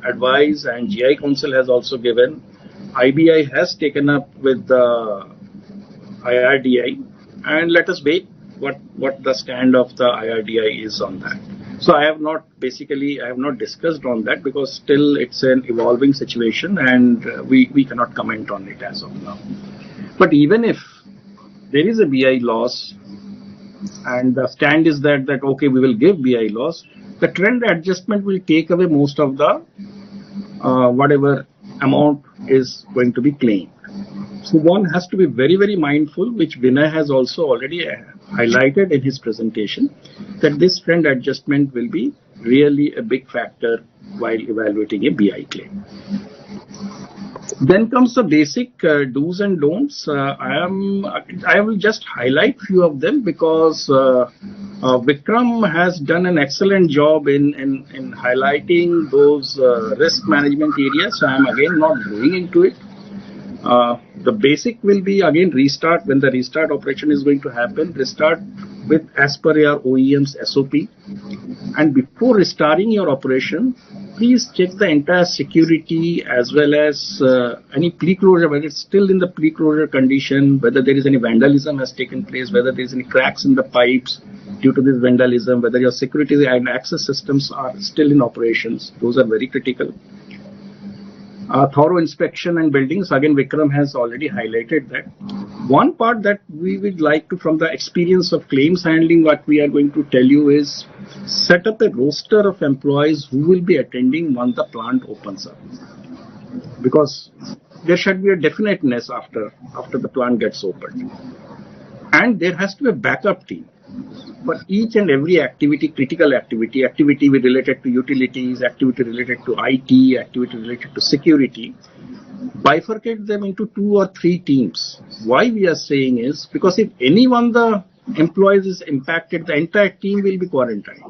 advice, and GI Council has also given. IBI has taken up with the IRDI, and let us wait what the stand of the IRDI is on that. So I have not discussed on that because still it's an evolving situation, and we cannot comment on it as of now. But even if there is a BI loss and the stand is that okay, we will give BI loss, the trend adjustment will take away most of the whatever amount is going to be claimed. So one has to be very, very mindful, which Vinay has also already highlighted in his presentation, that this trend adjustment will be really a big factor while evaluating a BI claim. Then comes the basic do's and don'ts. I will just highlight few of them because Vikram has done an excellent job in highlighting those risk management areas. So I am again not going into it. The basic will be again restart. When the restart operation is going to happen, restart with as per your OEM's SOP. And before starting your operation, please check the entire security as well as any pre-closure, whether it's still in the pre-closure condition, whether there is any vandalism has taken place, whether there is any cracks in the pipes due to this vandalism, whether your security and access systems are still in operations. Those are very critical. Thorough inspection and buildings, again Vikram has already highlighted that. One part that we would like to, from the experience of claims handling, what we are going to tell you is set up a roster of employees who will be attending when the plant opens up. Because there should be a definiteness after the plant gets opened. And there has to be a backup team for each and every activity, critical activity related to utilities, activity related to IT, activity related to security. Bifurcate them into 2 or 3 teams. Why we are saying is because if any one the employees is impacted, the entire team will be quarantined.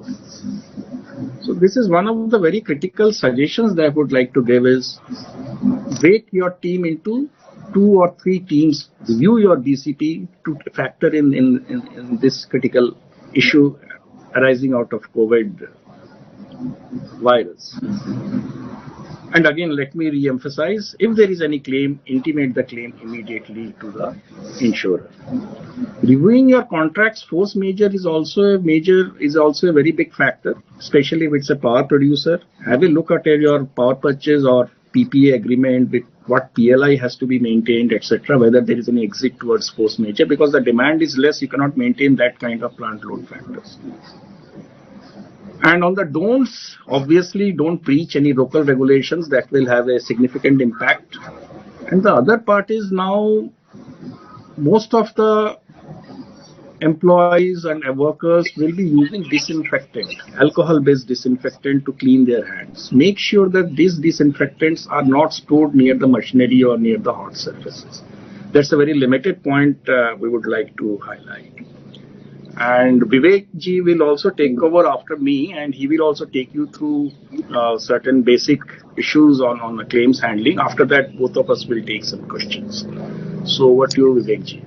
So this is one of the very critical suggestions that I would like to give is break your team into 2 or 3 teams, review your BCP to factor in this critical issue arising out of COVID virus. And again, let me re-emphasize, if there is any claim, intimate the claim immediately to the insurer. Reviewing your contracts force majeure is also a very big factor, especially if it's a power producer. Have a look at your power purchase or PPA agreement with what PLI has to be maintained, etc., whether there is any exit towards force majeure, because the demand is less, you cannot maintain that kind of plant load factors. And on the don'ts, obviously don't breach any local regulations that will have a significant impact. And the other part is now most of the employees and workers will be using disinfectant, alcohol-based disinfectant to clean their hands. Make sure that these disinfectants are not stored near the machinery or near the hot surfaces. That's a very limited point we would like to highlight. And Vivek ji will also take over after me, and he will also take you through certain basic issues on the claims handling. After that, both of us will take some questions. So over to you, Vivek ji.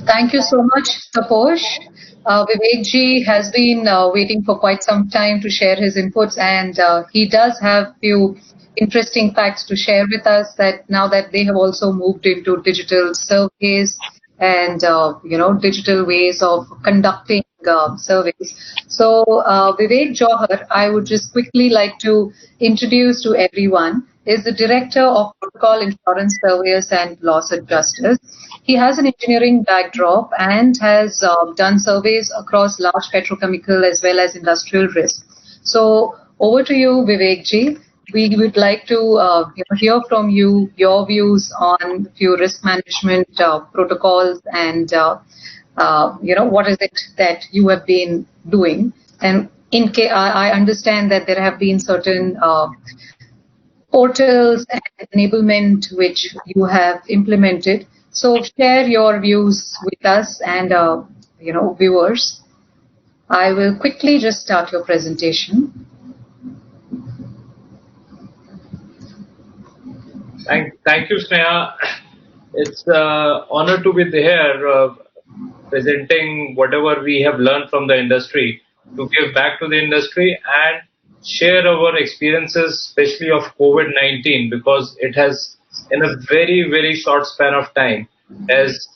Thank you so much, Taposh. Vivek ji has been waiting for quite some time to share his inputs, and he does have few interesting facts to share with us that now that they have also moved into digital surveys and digital ways of conducting surveys. So Vivek Johar, I would just quickly like to introduce to everyone, is the Director of Protocol Insurance Surveyors and Loss Adjusters. He has an engineering backdrop and has done surveys across large petrochemical as well as industrial risk. So over to you, Vivek ji. We would like to hear from you your views on few risk management protocols and what is it that you have been doing. And I understand that there have been certain portals and enablement which you have implemented. So share your views with us and viewers. I will quickly just start your presentation. Thank you, Sneha. It's an honor to be here presenting whatever we have learned from the industry to give back to the industry and share our experiences, especially of COVID-19, because it has, in a very, very short span of time, has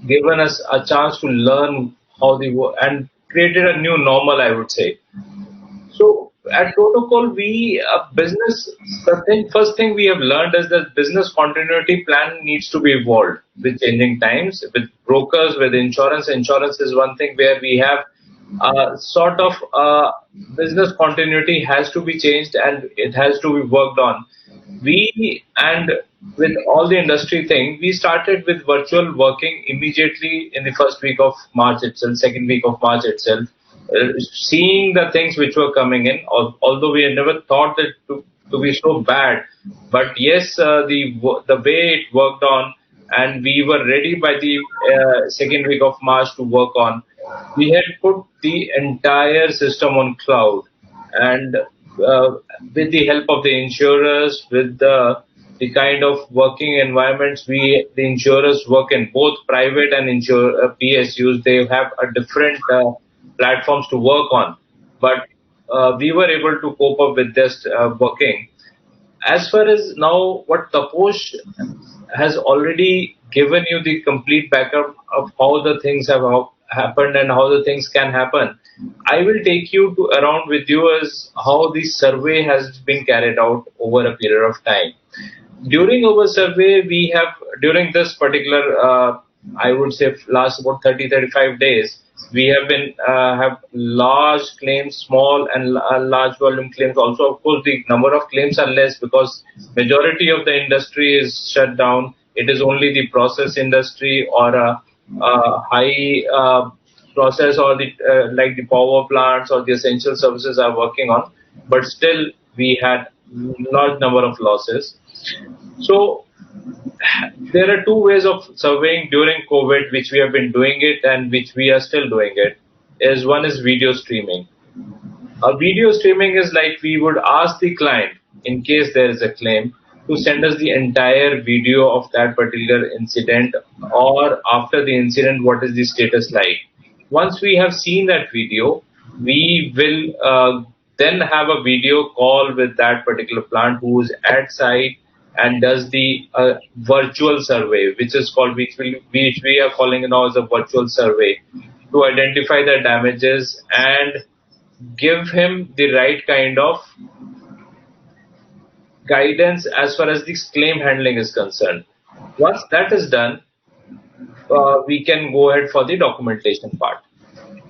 given us a chance to learn how they work and created a new normal, I would say. So at Protocol, first thing we have learned is that business continuity plan needs to be evolved with changing times, with brokers, with insurance. Insurance is one thing where we have sort of business continuity has to be changed and it has to be worked on. And with all the industry thing, we started with virtual working immediately in the first week of March itself, second week of March itself. Seeing the things which were coming in, although we had never thought that to be so bad, but yes, the way it worked on, and we were ready by the second week of March to work on. We had put the entire system on cloud, and with the help of the insurers, with the the kind of working environments the insurers work in, both private and PSUs, they have a different platforms to work on. But we were able to cope up with this working. As far as now, what Taposh has already given you the complete backup of how the things have happened and how the things can happen. I will take you to around with you as how the survey has been carried out over a period of time. During our survey, during this particular, I would say last about 30-35 days, we have been have large claims, small and large volume claims. Also, of course, the number of claims are less because majority of the industry is shut down. It is only the process industry or a high process or the like the power plants or the essential services are working on. But still, we had large number of losses. So there are two ways of surveying during COVID, which we have been doing it and which we are still doing it. One is video streaming. A video streaming is like we would ask the client, in case there is a claim, to send us the entire video of that particular incident, or after the incident, what is the status like. Once we have seen that video, we will then have a video call with that particular plant who is at site and does the virtual survey, which we are calling now as a virtual survey, to identify the damages and give him the right kind of guidance as far as this claim handling is concerned. Once that is done, we can go ahead for the documentation part.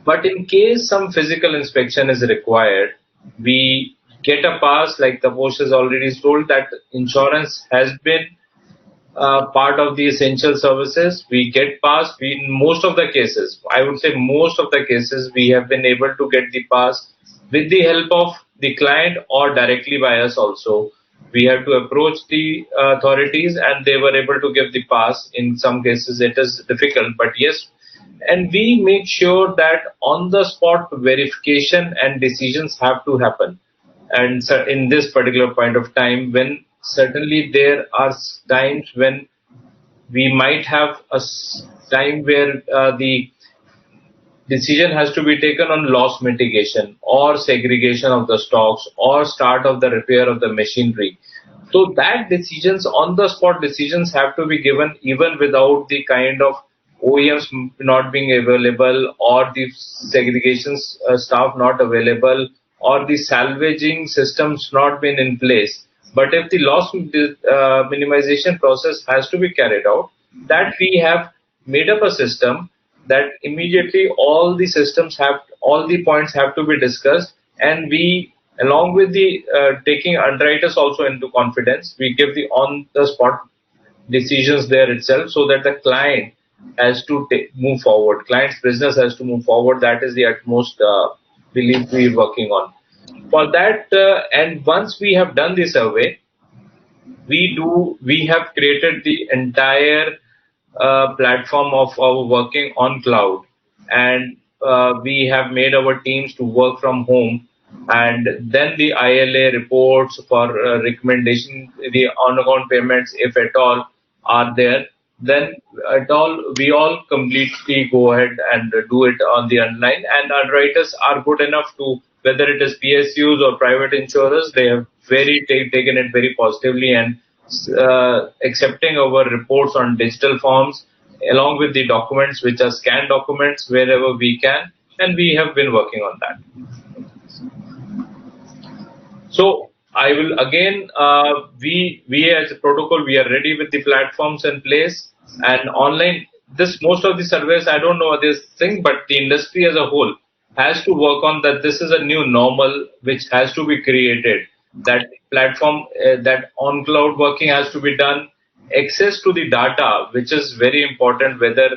But in case some physical inspection is required, we get a pass, like the post has already told, that insurance has been part of the essential services. We get pass. In most of the cases, I would say most of the cases, we have been able to get the pass with the help of the client or directly by us also. We have to approach the authorities and they were able to give the pass. In some cases, it is difficult, but yes. And we make sure that on the spot verification and decisions have to happen. And so in this particular point of time, when certainly there are times when we might have a time where the decision has to be taken on loss mitigation or segregation of the stocks or start of the repair of the machinery. So that decisions, on the spot decisions, have to be given even without the kind of OEMs not being available or the segregation staff not available or the salvaging systems not been in place. But if the loss minimization process has to be carried out, that we have made up a system that immediately all the systems have, all the points have to be discussed, and we, along with the taking underwriters also into confidence, we give the on the spot decisions there itself, so that the client has to move forward. Client's business has to move forward. That is the utmost belief we are working on. For that, and once we have done the survey, we have created the entire platform of our working on cloud, and we have made our teams to work from home, and then the ILA reports for recommendation, the on-account payments, if at all are there, then we all completely go ahead and do it on the online. And underwriters are good enough to, whether it is PSUs or private insurers, they have taken it very positively and accepting our reports on digital forms along with the documents, which are scanned documents, wherever we can, and we have been working on that. So I will again, we as a protocol, we are ready with the platforms in place and online. Most of the surveys, I don't know this thing, but the industry as a whole has to work on that. This is a new normal which has to be created. That platform, that on cloud working has to be done. Access to the data, which is very important, whether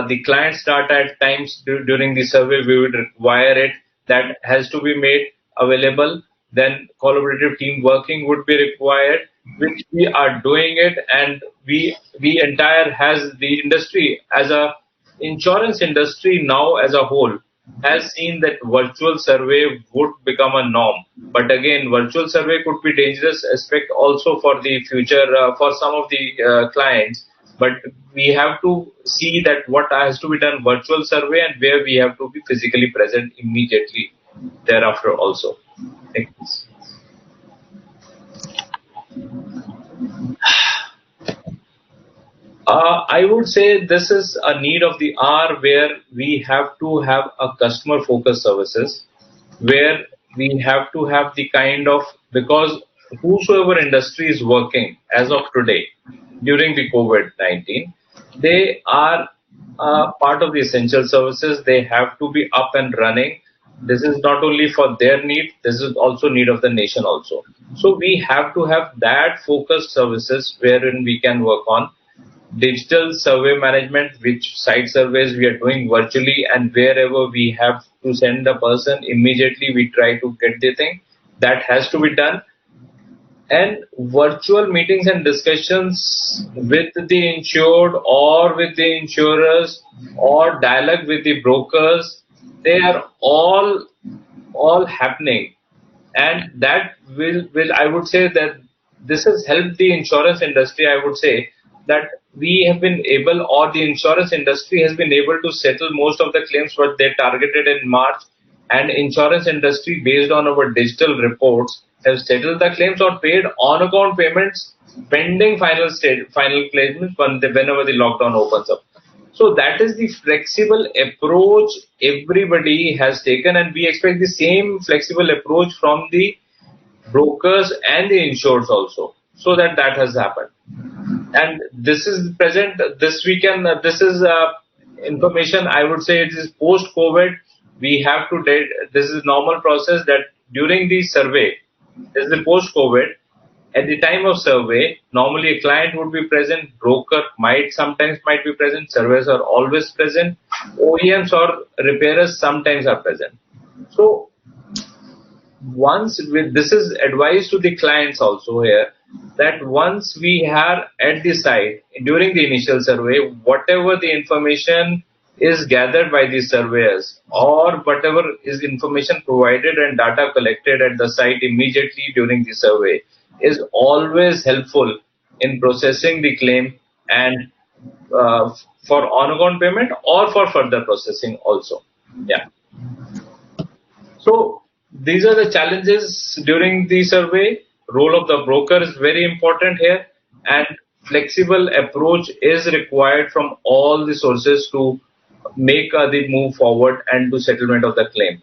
the client's data at times during the survey we would require it, that has to be made available. Then collaborative team working would be required, which we are doing it, and we entire has the industry as a insurance industry now as a whole has seen that virtual survey would become a norm. But again, virtual survey could be dangerous aspect also for the future for some of the clients. But we have to see that what has to be done virtual survey and where we have to be physically present immediately thereafter also. Thanks. I would say this is a need of the hour where we have to have a customer focused services, where we have to have the kind of, because whosoever industry is working as of today during the COVID-19, they are part of the essential services. They have to be up and running. This is not only for their need, this is also need of the nation also. So we have to have that focused services wherein we can work on digital survey management, which site surveys we are doing virtually, and wherever we have to send a person, immediately we try to get the thing. That has to be done. And virtual meetings and discussions with the insured or with the insurers or dialogue with the brokers, they are all happening. And that will I would say that this has helped the insurance industry. I would say that we have been able, or the insurance industry has been able to settle most of the claims what they targeted in March, and insurance industry based on our digital reports have settled the claims or paid on account payments pending final claims whenever the lockdown opens up. So that is the flexible approach everybody has taken, and we expect the same flexible approach from the brokers and the insureds also, so that has happened. And this is present this weekend. This is information, I would say it is post-COVID. We have to, this is normal process that during the survey, this is the post-COVID, at the time of survey, normally a client would be present, broker sometimes might be present, surveyors are always present, OEMs or repairers sometimes are present. So this is advice to the clients also here, that once we are at the site during the initial survey, whatever the information is gathered by the surveyors or whatever is information provided and data collected at the site immediately during the survey is always helpful in processing the claim and for on-account payment or for further processing also. Yeah. So these are the challenges during the survey. Role of the broker is very important here, and flexible approach is required from all the sources to make the move forward and to settlement of the claim.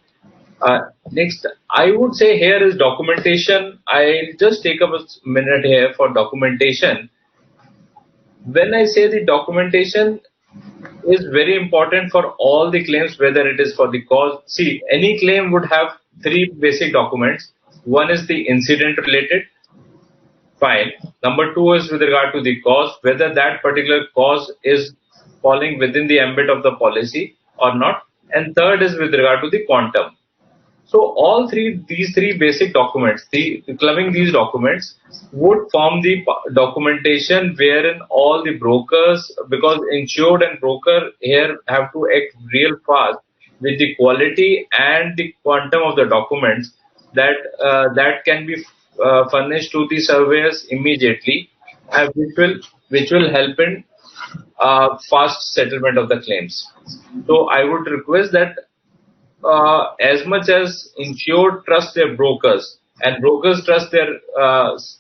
Next, I would say here is documentation. I'll just take up a minute here for documentation. When I say the documentation is very important for all the claims, whether it is for the cause. See, any claim would have three basic documents. One is the incident related, fine. Number two is with regard to the cause, whether that particular cause is falling within the ambit of the policy or not. And third is with regard to the quantum. So these three basic documents, clubbing these documents would form the documentation wherein all the brokers, because insured and broker here have to act real fast with the quality and the quantum of the documents that can be furnished to the surveyors immediately, which will help in fast settlement of the claims. So I would request that as much as insured trust their brokers and brokers trust their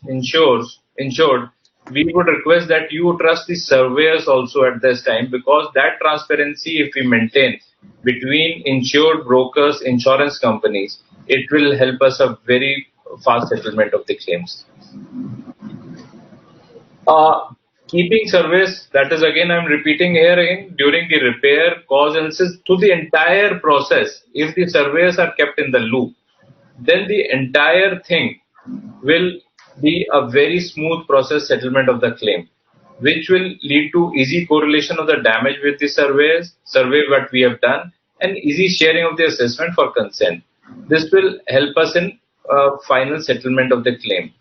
insured, we would request that you trust the surveyors also at this time, because that transparency, if we maintain between insured brokers, insurance companies, it will help us a very fast settlement of the claims. Keeping surveys, that is again I'm repeating here again, during the repair, cause analysis, to the entire process, if the surveyors are kept in the loop, then the entire thing will be a very smooth process settlement of the claim, which will lead to easy correlation of the damage with the survey what we have done, and easy sharing of the assessment for consent. This will help us in final settlement of the claim.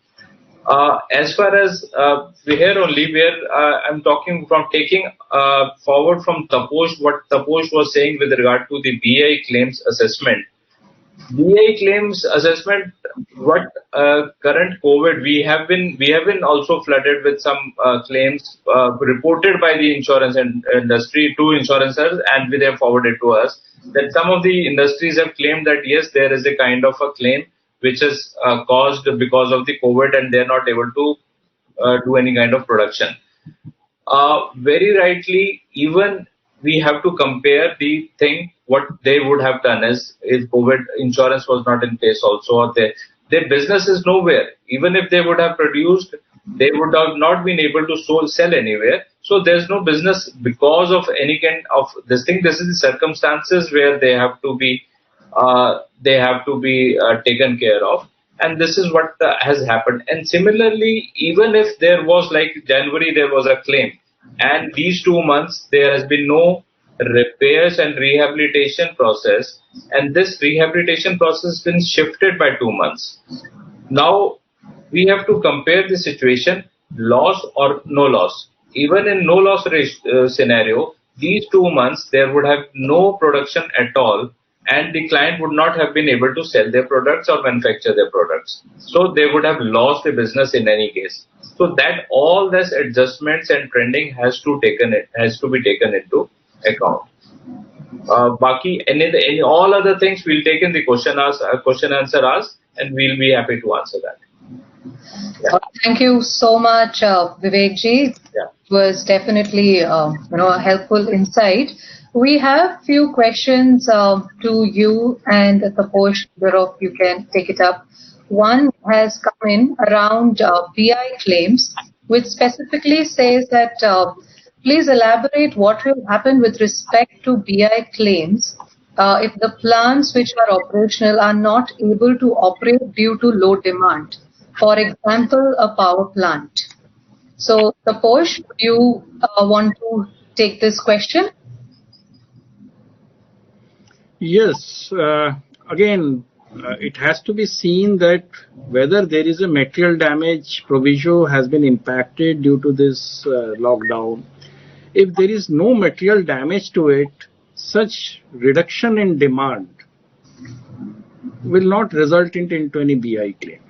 As far as here only, where I'm talking from taking forward from Taposh, what Taposh was saying with regard to the BI claims assessment. BI claims assessment, what current COVID, we have been also flooded with some claims reported by the insurance industry to insurances, and they have forwarded to us that some of the industries have claimed that yes, there is a kind of a claim which is caused because of the COVID, and they are not able to do any kind of production. Very rightly, even we have to compare the thing what they would have done is if COVID insurance was not in place also, or their business is nowhere. Even if they would have produced, they would have not been able to sell anywhere. So there's no business because of any kind of this thing. This is the circumstances where they have to be taken care of. And this is what has happened. And similarly, even if there was like January, there was a claim, and these 2 months there has been no repairs and rehabilitation process, and this rehabilitation process has been shifted by 2 months. Now we have to compare the situation, loss or no loss. Even in no loss scenario, these 2 months there would have no production at all, and the client would not have been able to sell their products or manufacture their products. So they would have lost the business in any case. So that all this adjustments and trending has to be taken into account. Baki, any all other things we'll take in the question answer ask, and we'll be happy to answer that. Yeah. Thank you so much, Vivek ji. Yeah. It was definitely a helpful insight. We have few questions to you, and Taposh, you can take it up. One has come in around BI claims, which specifically says that please elaborate what will happen with respect to BI claims if the plants which are operational are not able to operate due to low demand. For example, a power plant. So, Taposh, do you want to take this question? Yes. Again, it has to be seen that whether there is a material damage proviso has been impacted due to this lockdown. If there is no material damage to it, such reduction in demand will not result into any BI claim.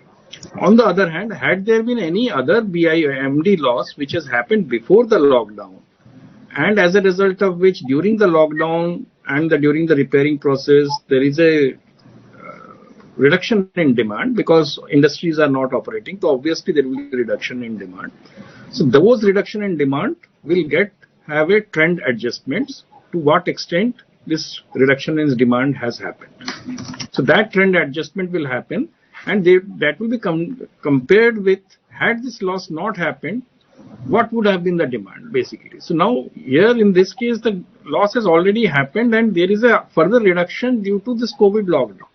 On the other hand, had there been any other BI or MD loss which has happened before the lockdown, and as a result of which during the lockdown and during the repairing process there is a reduction in demand because industries are not operating, so obviously there will be a reduction in demand. So those reduction in demand will have a trend adjustments to what extent this reduction in demand has happened. So that trend adjustment will happen, and that will be compared with, had this loss not happened, what would have been the demand basically. So now here in this case the loss has already happened and there is a further reduction due to this COVID lockdown.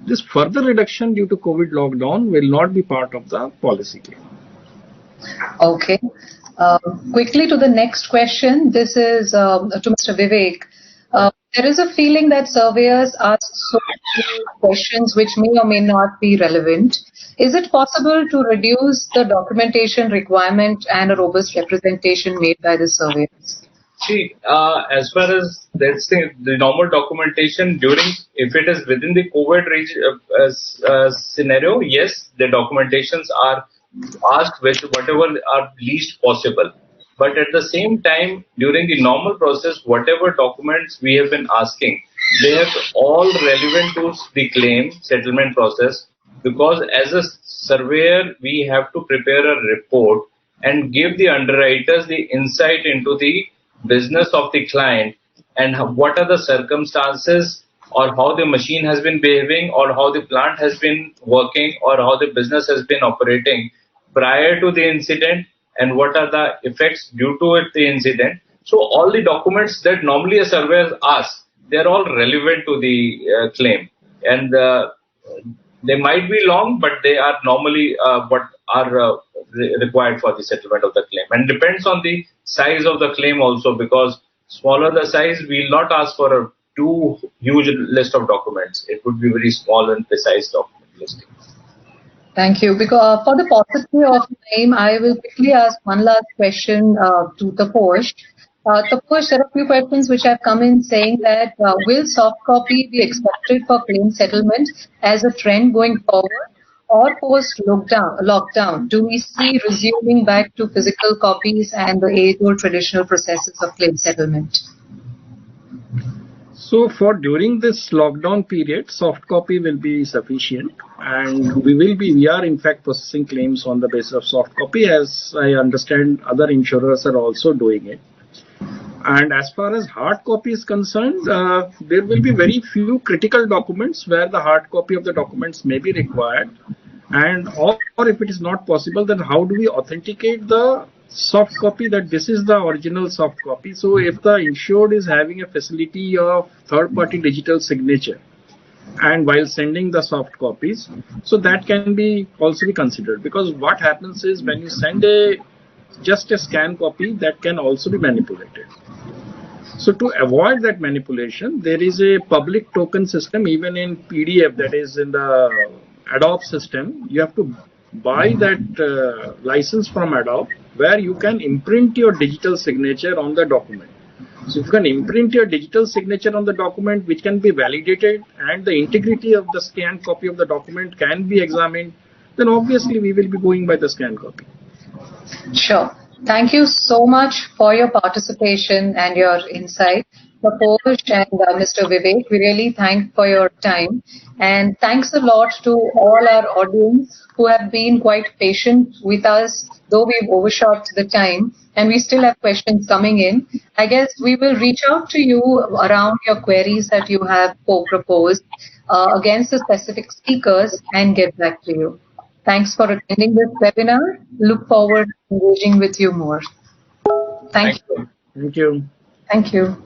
This further reduction due to COVID lockdown will not be part of the policy claim. Okay. Quickly to the next question. This is to Mr. Vivek. There is a feeling that surveyors ask so many questions which may or may not be relevant. Is it possible to reduce the documentation requirement and a robust representation made by the surveyors? See, as far as let's say the normal documentation if it is within the COVID scenario, yes, the documentations are asked with whatever are least possible. But at the same time, during the normal process, whatever documents we have been asking, they are all relevant to the claim settlement process, because as a surveyor, we have to prepare a report and give the underwriters the insight into the business of the client and what are the circumstances or how the machine has been behaving or how the plant has been working or how the business has been operating prior to the incident, and what are the effects due to the incident. So all the documents that normally a surveyor asks, they are all relevant to the claim, and they might be long, but they are normally what are required for the settlement of the claim, and depends on the size of the claim also, because smaller the size, we will not ask for a too huge list of documents. It would be very small and precise document listing. Thank you. Because for the paucity of time, I will quickly ask one last question to Taposh. Taposh, there are a few questions which have come in saying that will soft copy be expected for claim settlement as a trend going forward, or post lockdown? Do we see resuming back to physical copies and the age-old traditional processes of claim settlement? So for during this lockdown period, soft copy will be sufficient, and we are in fact processing claims on the basis of soft copy, as I understand other insurers are also doing it. And as far as hard copy is concerned, there will be very few critical documents where the hard copy of the documents may be required. And or if it is not possible, then how do we authenticate the soft copy that this is the original soft copy? So if the insured is having a facility of third-party digital signature, and while sending the soft copies, so that can be also be considered, because what happens is when you send just a scan copy, that can also be manipulated. So to avoid that manipulation, there is a public token system even in PDF, that is in the Adobe system. You have to buy that license from Adobe, where you can imprint your digital signature on the document. So if you can imprint your digital signature on the document, which can be validated, and the integrity of the scanned copy of the document can be examined, then obviously we will be going by the scanned copy. Sure. Thank you so much for your participation and your insight. Taposh and Mr. Vivek, we really thank for your time. And thanks a lot to all our audience who have been quite patient with us, though we've overshot the time and we still have questions coming in. I guess we will reach out to you around your queries that you have proposed against the specific speakers and get back to you. Thanks for attending this webinar. Look forward to engaging with you more. Thank you. Thank you. Thank you.